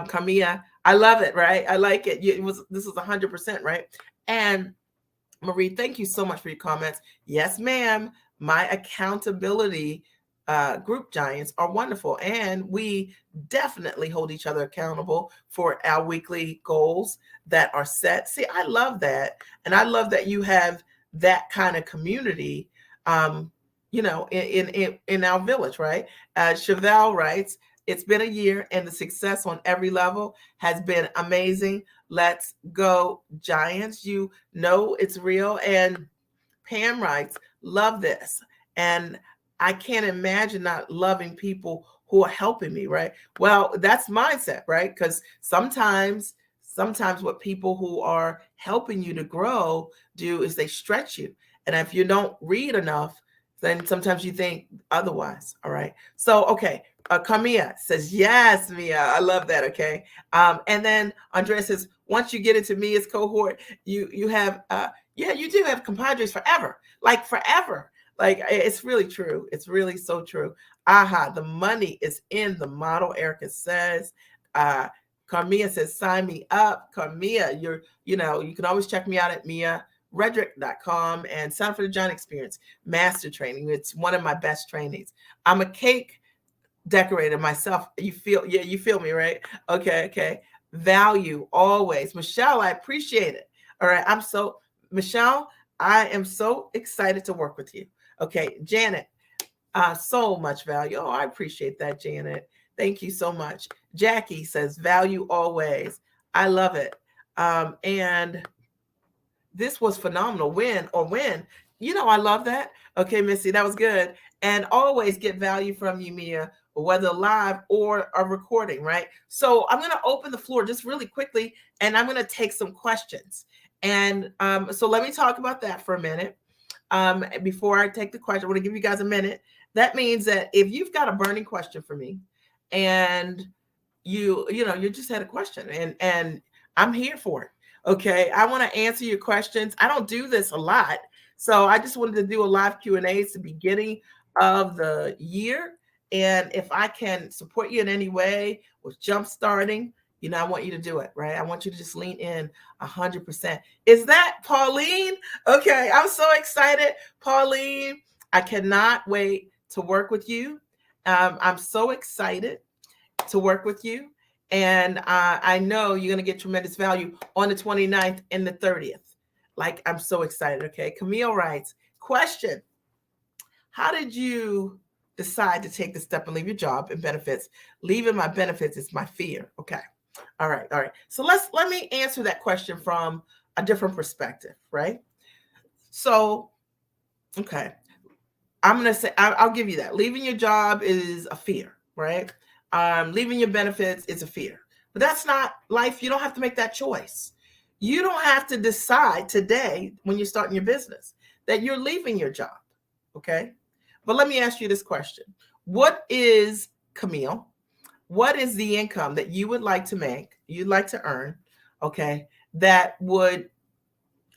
Camilla, I love it, right? I like it. This is 100%, right? And Marie, thank you so much for your comments. Yes, ma'am. My accountability group giants are wonderful. And we definitely hold each other accountable for our weekly goals that are set. See, I love that. And I love that you have that kind of community, in our village, right? Chevelle writes, it's been a year and the success on every level has been amazing. Let's go, Giants. You know it's real. And Pam writes, love this. And I can't imagine not loving people who are helping me, right? Well, that's mindset, right? Because sometimes what people who are helping you to grow do is they stretch you. And if you don't read enough, then sometimes you think otherwise. All right. So, okay. Camilla says, yes, Mia. I love that. Okay. And then Andrea says, once you get into Mia's cohort, you have, you do have compadres forever, like forever. Like, it's really true. It's really so true. Aha. The money is in the model. Erica says, Carmia says, sign me up. Carmia, you can always check me out at miaredrick.com and sign up for the Giant Experience Master Training. It's one of my best trainings. I'm a cake decorator myself. You feel me, right? Okay. Value always. Michelle, I appreciate it. All right. Michelle, I am so excited to work with you. Okay. Janet, so much value. Oh, I appreciate that, Janet. Thank you so much. Jackie says, value always. I love it. And this was phenomenal. Win. I love that. Okay, Missy, that was good. And always get value from you, Mia, whether live or a recording, right? So I'm going to open the floor just really quickly, and I'm going to take some questions. And so let me talk about that for a minute. Before I take the question, I want to give you guys a minute. That means that if you've got a burning question for me and you just had a question and I'm here for it. Okay. I want to answer your questions. I don't do this a lot. So I just wanted to do a live Q&A. It's the beginning of the year. And if I can support you in any way with jump starting, I want you to do it, right? I want you to just lean in 100%. Is that Pauline? Okay. I'm so excited. Pauline, I cannot wait to work with you. I'm so excited to work with you. And I know you're going to get tremendous value on the 29th and the 30th. Like, I'm so excited. Okay. Camille writes, question, how did you decide to take the step and leave your job and benefits? Leaving my benefits is my fear. Okay. All right. So let me answer that question from a different perspective, right? So, okay. I'm going to say, I'll give you that. Leaving your job is a fear, right? Leaving your benefits is a fear. But that's not life. You don't have to make that choice. You don't have to decide today when you're starting your business that you're leaving your job, okay? But let me ask you this question. Camille, what is the income that you would like to make, you'd like to earn okay, that would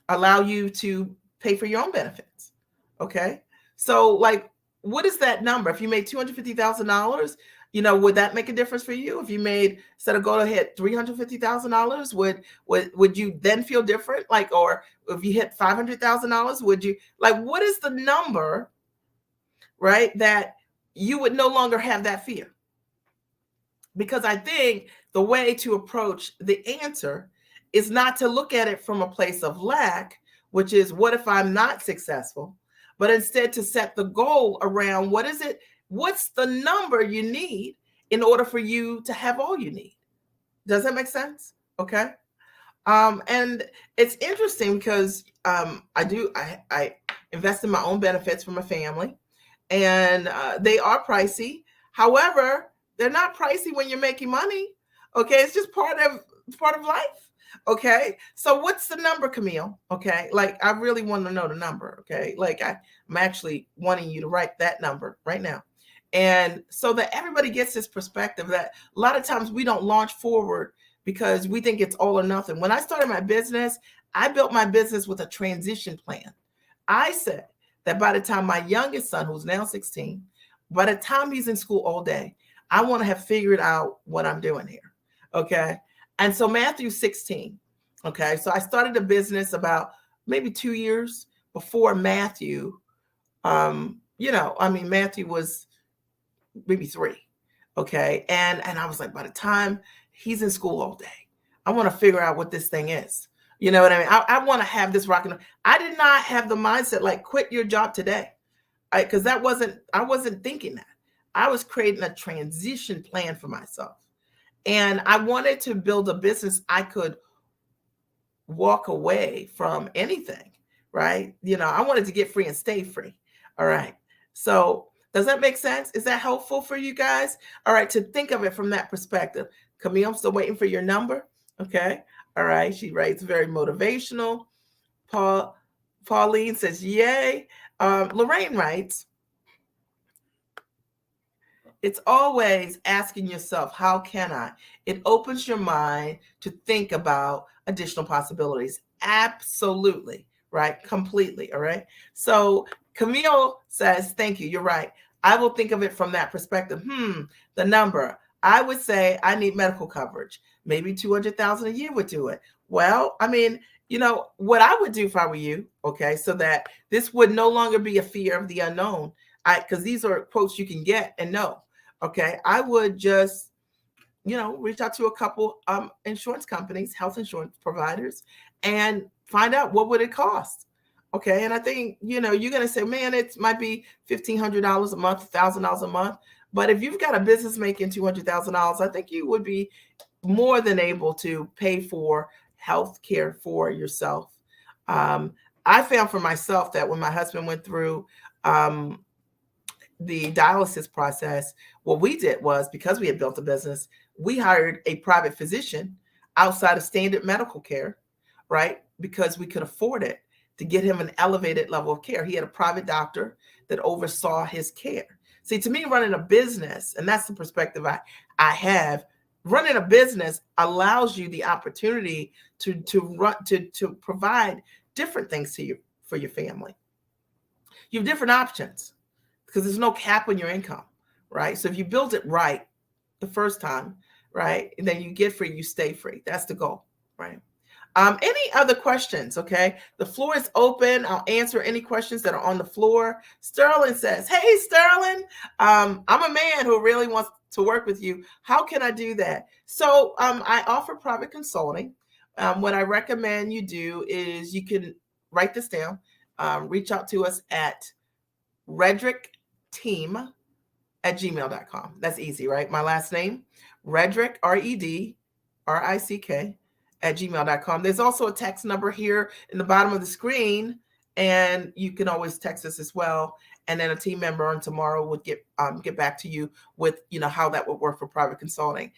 allow you to pay for your own benefits. Okay. So, like, what is that number? If you made $250,000, would that make a difference for you? If you made, instead of going to hit $350,000, would you then feel different? Like, or if you hit $500,000, would you, like, what is the number, right, that you would no longer have that fear? Because I think the way to approach the answer is not to look at it from a place of lack, which is, what if I'm not successful? But instead to set the goal around, what is it? What's the number you need in order for you to have all you need? Does that make sense? Okay. And it's interesting because I invest in my own benefits for my family, and they are pricey. However, they're not pricey when you're making money. Okay, it's just part of life. Okay, so what's the number, Camille? Okay, like, I really want to know the number. Okay, like, I'm actually wanting you to write that number right now, and so that everybody gets this perspective that a lot of times we don't launch forward because we think it's all or nothing. When I started my business, I built my business with a transition plan. I said that by the time my youngest son, who's now 16, by the time he's in school all day, I want to have figured out what I'm doing here. Okay. And so Matthew's 16. Okay. So I started a business about maybe 2 years before Matthew. Matthew was maybe 3. Okay. And I was like, by the time he's in school all day, I want to figure out what this thing is. You know what I mean? I want to have this rocking. I did not have the mindset like, quit your job today. Because I wasn't thinking that. I was creating a transition plan for myself. And I wanted to build a business I could walk away from anything, right? I wanted to get free and stay free. All right. So does that make sense? Is that helpful for you guys? All right. To think of it from that perspective. Camille, I'm still waiting for your number. Okay. All right. She writes very motivational. Pauline says, yay. Lorraine writes, it's always asking yourself, how can I? It opens your mind to think about additional possibilities. Absolutely, right? Completely, all right? So Camille says, thank you, you're right. I will think of it from that perspective. The number. I would say I need medical coverage. Maybe 200,000 a year would do it. Well, I mean, what I would do if I were you, okay, so that this would no longer be a fear of the unknown, because these are quotes you can get and know. Okay, I would just, reach out to a couple insurance companies, health insurance providers, and find out what would it cost. Okay, and I think, you're going to say, man, it might be $1,500 a month, $1,000 a month. But if you've got a business making $200,000, I think you would be more than able to pay for health care for yourself. I found for myself that when my husband went through the dialysis process, what we did was, because we had built a business, we hired a private physician outside of standard medical care, right? Because we could afford it, to get him an elevated level of care. He had a private doctor that oversaw his care. See, to me, running a business, and that's the perspective I have, running a business allows you the opportunity to provide different things for your family. You have different options, because there's no cap on your income, right? So if you build it right the first time, right, and then you get free, you stay free. That's the goal, right? Any other questions? Okay, the floor is open. I'll answer any questions that are on the floor. Sterling says, hey, Sterling, I'm a man who really wants to work with you. How can I do that? So I offer private consulting. What I recommend you do is, you can write this down, reach out to us at redrickteam@gmail.com. That's easy, right? My last name, Redrick, REDRICK @gmail.com. There's also a text number here in the bottom of the screen, and you can always text us as well. And then a team member on tomorrow would get back to you with, how that would work for private consulting.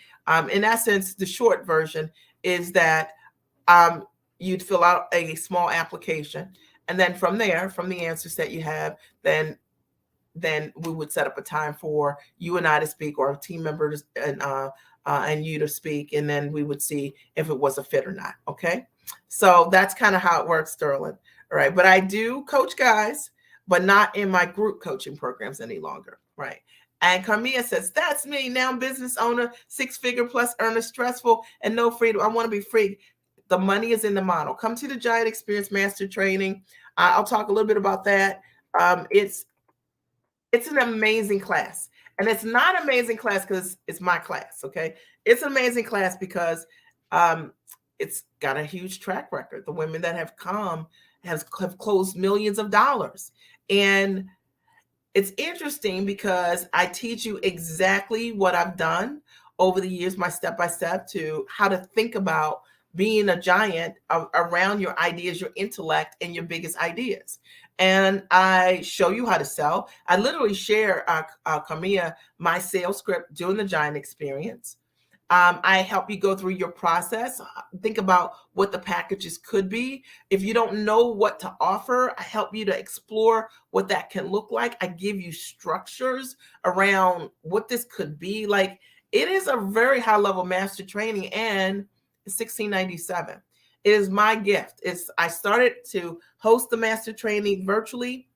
In essence, the short version is that you'd fill out a small application, and then from there, from the answers that you have, then we would set up a time for you and I to speak, or a team member and and you to speak, and then we would see if it was a fit or not. Okay. So that's kind of how it works, Sterling. All right. But I do coach guys, but not in my group coaching programs any longer. Right. And Carmia says, that's me now, business owner, 6-figure plus earner, stressful and no freedom. I want to be free. The money is in the model. Come to the Giant Experience Master Training. I'll talk a little bit about that. It's an amazing class. And it's not an amazing class because it's my class, okay? It's an amazing class because it's got a huge track record. The women that have come have closed millions of dollars. And it's interesting because I teach you exactly what I've done over the years, my step-by-step to how to think about being a giant around your ideas, your intellect, and your biggest ideas. And I show you how to sell. I literally share, Camilla, my sales script during the Giant Experience. I help you go through your process. Think about what the packages could be. If you don't know what to offer, I help you to explore what that can look like. I give you structures around what this could be. Like, it is a very high level master training, and it's $16.97. It is my gift. I started to host the master training virtually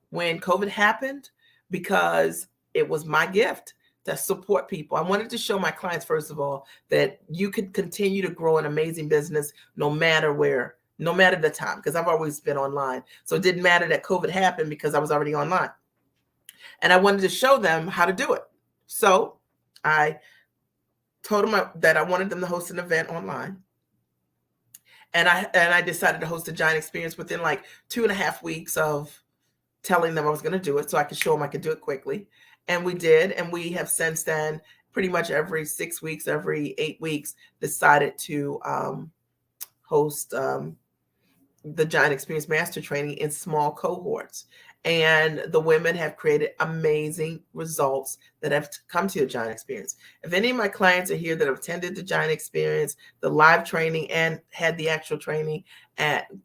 when COVID happened because it was my gift to support people. I wanted to show my clients, first of all, that you could continue to grow an amazing business no matter where, no matter the time, because I've always been online. So it didn't matter that COVID happened because I was already online. And I wanted to show them how to do it. So I told them that I wanted them to host an event online. And I decided to host a Giant Experience within like 2.5 weeks of telling them I was going to do it, so I could show them I could do it quickly. And we did. And we have since then, pretty much every 6 weeks, every 8 weeks, decided to host the Giant Experience Master Training in small cohorts. And the women have created amazing results that have come to the Giant Experience. If any of my clients are here that have attended the Giant Experience, the live training, and had the actual training,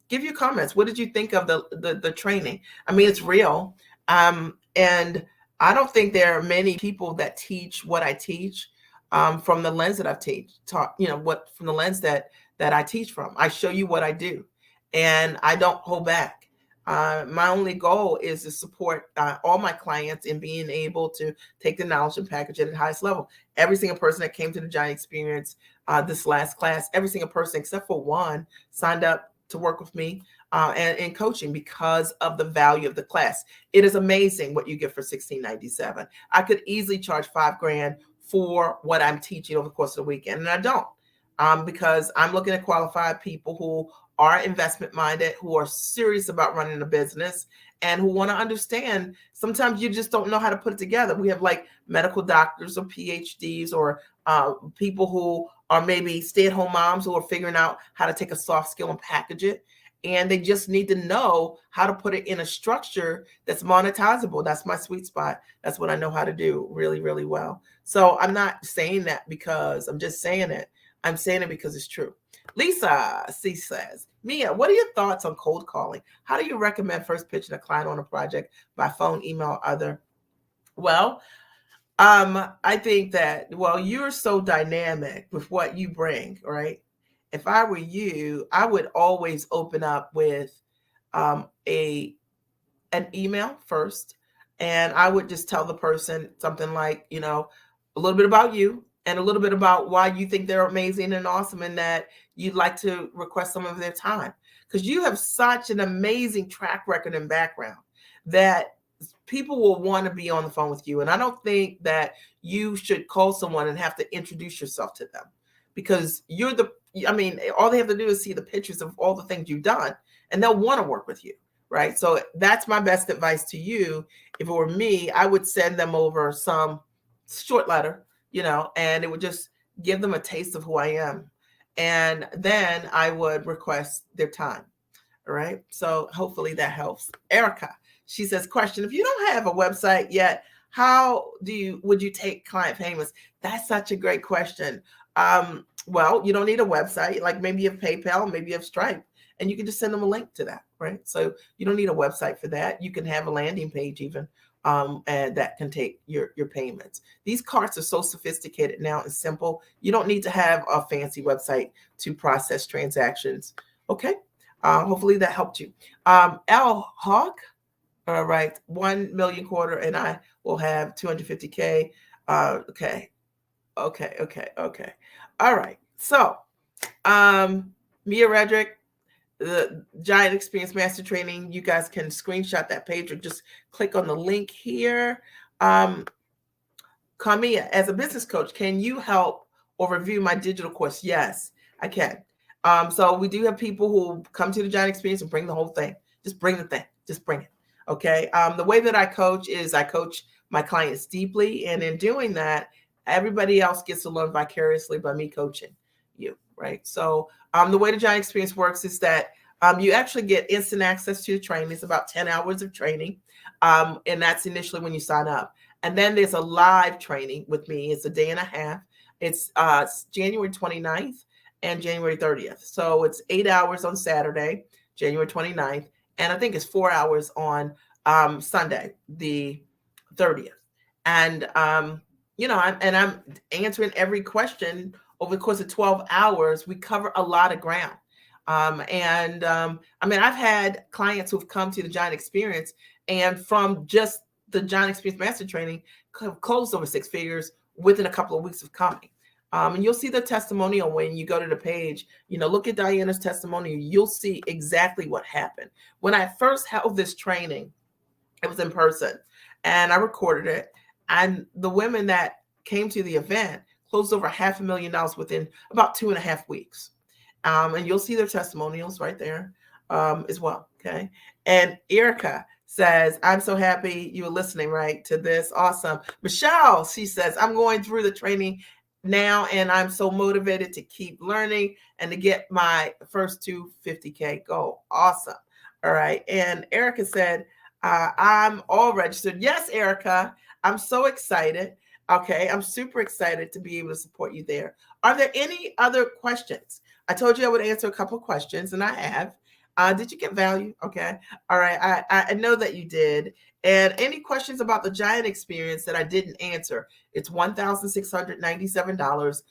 give your comments. What did you think of the training? I mean, it's real. And I don't think there are many people that teach what I teach from the lens that I've taught, from the lens that I teach from. I show you what I do, and I don't hold back. My only goal is to support all my clients in being able to take the knowledge and package it at the highest level. Every single person that came to the Giant Experience this last class, every single person except for one signed up to work with me and in coaching because of the value of the class. It is amazing what you get for $16.97. I could easily charge $5,000 for what I'm teaching over the course of the weekend, and I don't. Because I'm looking at qualified people who are investment minded, who are serious about running a business, and who want to understand. Sometimes you just don't know how to put it together. We have like medical doctors or PhDs or people who are maybe stay-at-home moms who are figuring out how to take a soft skill and package it. And they just need to know how to put it in a structure that's monetizable. That's my sweet spot. That's what I know how to do really, really well. So I'm not saying that because I'm just saying it. I'm saying it because it's true. Lisa C says, Mia, what are your thoughts on cold calling? How do you recommend first pitching a client on a project by phone, email, or other? Well, I think that, you're so dynamic with what you bring, right? If I were you, I would always open up with an email first. And I would just tell the person something like, a little bit about you and a little bit about why you think they're amazing and awesome and that you'd like to request some of their time. Because you have such an amazing track record and background that people will want to be on the phone with you. And I don't think that you should call someone and have to introduce yourself to them, because all they have to do is see the pictures of all the things you've done and they'll want to work with you. Right. So that's my best advice to you. If it were me, I would send them over some short letter, and it would just give them a taste of who I am. And then I would request their time. All right. So hopefully that helps. Erica, she says, question, if you don't have a website yet, how would you take client payments? That's such a great question. Well, you don't need a website. Like maybe you have PayPal, maybe you have Stripe, and you can just send them a link to that. Right. So you don't need a website for that. You can have a landing page even, and that can take your payments. These cards are so sophisticated now and simple. You don't need to have a fancy website to process transactions. Okay. Hopefully that helped you. L Hawk. All right. 1 million quarter, and I will have 250K. Okay. Okay. All right. So, Mia Redrick, the Giant Experience Master Training, you guys can screenshot that page or just click on the link here. Kamiya, as a business coach, can you help or review my digital course? Yes, I can. So we do have people who come to the Giant Experience and bring the whole thing. Just bring the thing. Just bring it. Okay. The way that I coach is I coach my clients deeply, and in doing that, everybody else gets to learn vicariously by me coaching you, right? So the way the Giant Experience works is that you actually get instant access to the training. It's about 10 hours of training, and that's initially when you sign up. And then there's a live training with me. It's a day and a half. It's January 29th and January 30th. So it's 8 hours on Saturday, January 29th, and I think it's 4 hours on Sunday, the 30th. And I'm answering every question over the course of 12 hours. We cover a lot of ground. I've had clients who've come to the Giant Experience, and from just the Giant Experience Master Training, closed over 6 figures within a couple of weeks of coming. And you'll see the testimonial when you go to the page. Look at Diana's testimonial. You'll see exactly what happened. When I first held this training, it was in person, and I recorded it. And the women that came to the event closed over $500,000 within about 2.5 weeks. And you'll see their testimonials right there as well. Okay. And Erica says, I'm so happy you were listening right to this. Awesome. Michelle, she says, I'm going through the training now, and I'm so motivated to keep learning and to get my first 250K goal. Awesome. All right. And Erica said, I'm all registered. Yes, Erica, I'm so excited. Okay. I'm super excited to be able to support you there. Are there any other questions? I told you I would answer a couple of questions, and I have. Did you get value? Okay. All right. I know that you did. And any questions about the Giant Experience that I didn't answer? It's $1,697.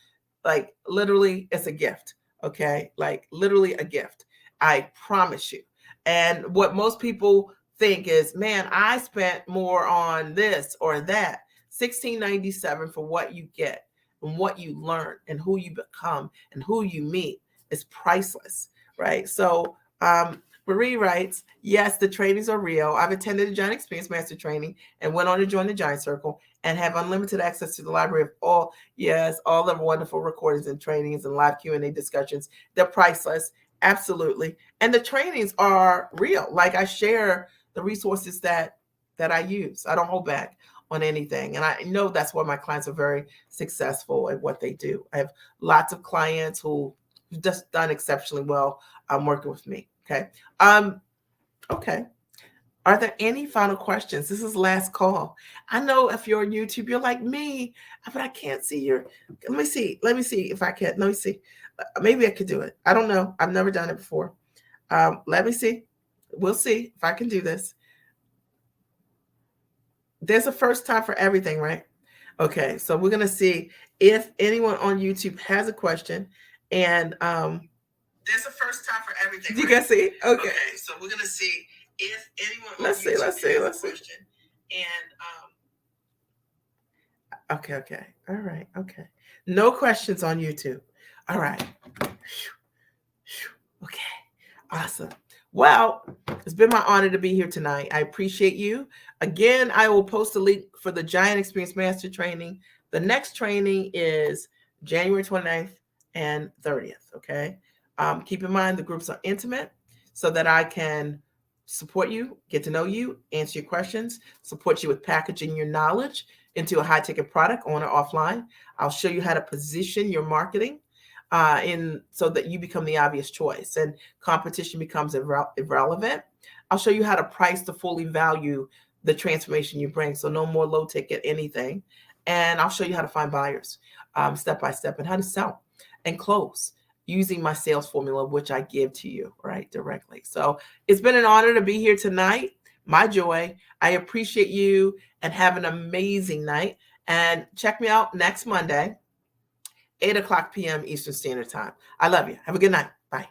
Like, literally, it's a gift. Okay. Like, literally a gift. I promise you. And what most people think is, man, I spent more on this or that. $1,697 for what you get and what you learn and who you become and who you meet is priceless, right? So Marie writes, yes, the trainings are real. I've attended the Giant Experience Master Training and went on to join the Giant Circle and have unlimited access to the library of all the wonderful recordings and trainings and live Q&A discussions. They're priceless, absolutely. And the trainings are real. Like, I share the resources that I use. I don't hold back on anything. And I know that's why my clients are very successful at what they do. I have lots of clients who just done exceptionally well working with me. Okay. Okay. Are there any final questions? This is last call. I know if you're on YouTube, you're like me, but I can't see your. Let me see if I can. Let me see. Maybe I could do it. I don't know. I've never done it before. Let me see. We'll see if I can do this. There's a first time for everything, right? Okay. So we're going to see if anyone on YouTube has a question. And there's a first time for everything. You can see. Okay. So we're gonna see if anyone. Let's see. Question. And okay. All right. Okay. No questions on YouTube. All right. Okay. Awesome. Well, it's been my honor to be here tonight. I appreciate you. Again, I will post a link for the Giant Experience Master Training. The next training is January 29th and 30th. Okay. Keep in mind the groups are intimate so that I can support you, get to know you, answer your questions, support you with packaging your knowledge into a high-ticket product on or offline. I'll show you how to position your marketing so that you become the obvious choice and competition becomes irrelevant. I'll show you how to price to fully value the transformation you bring. So no more low-ticket anything. And I'll show you how to find buyers step by step and how to sell and close using my sales formula, which I give to you, right, directly. So it's been an honor to be here tonight. my joy. I appreciate you, and have an amazing night. And check me out next Monday, 8 o'clock p.m. Eastern Standard Time. I love you. Have a good night. Bye.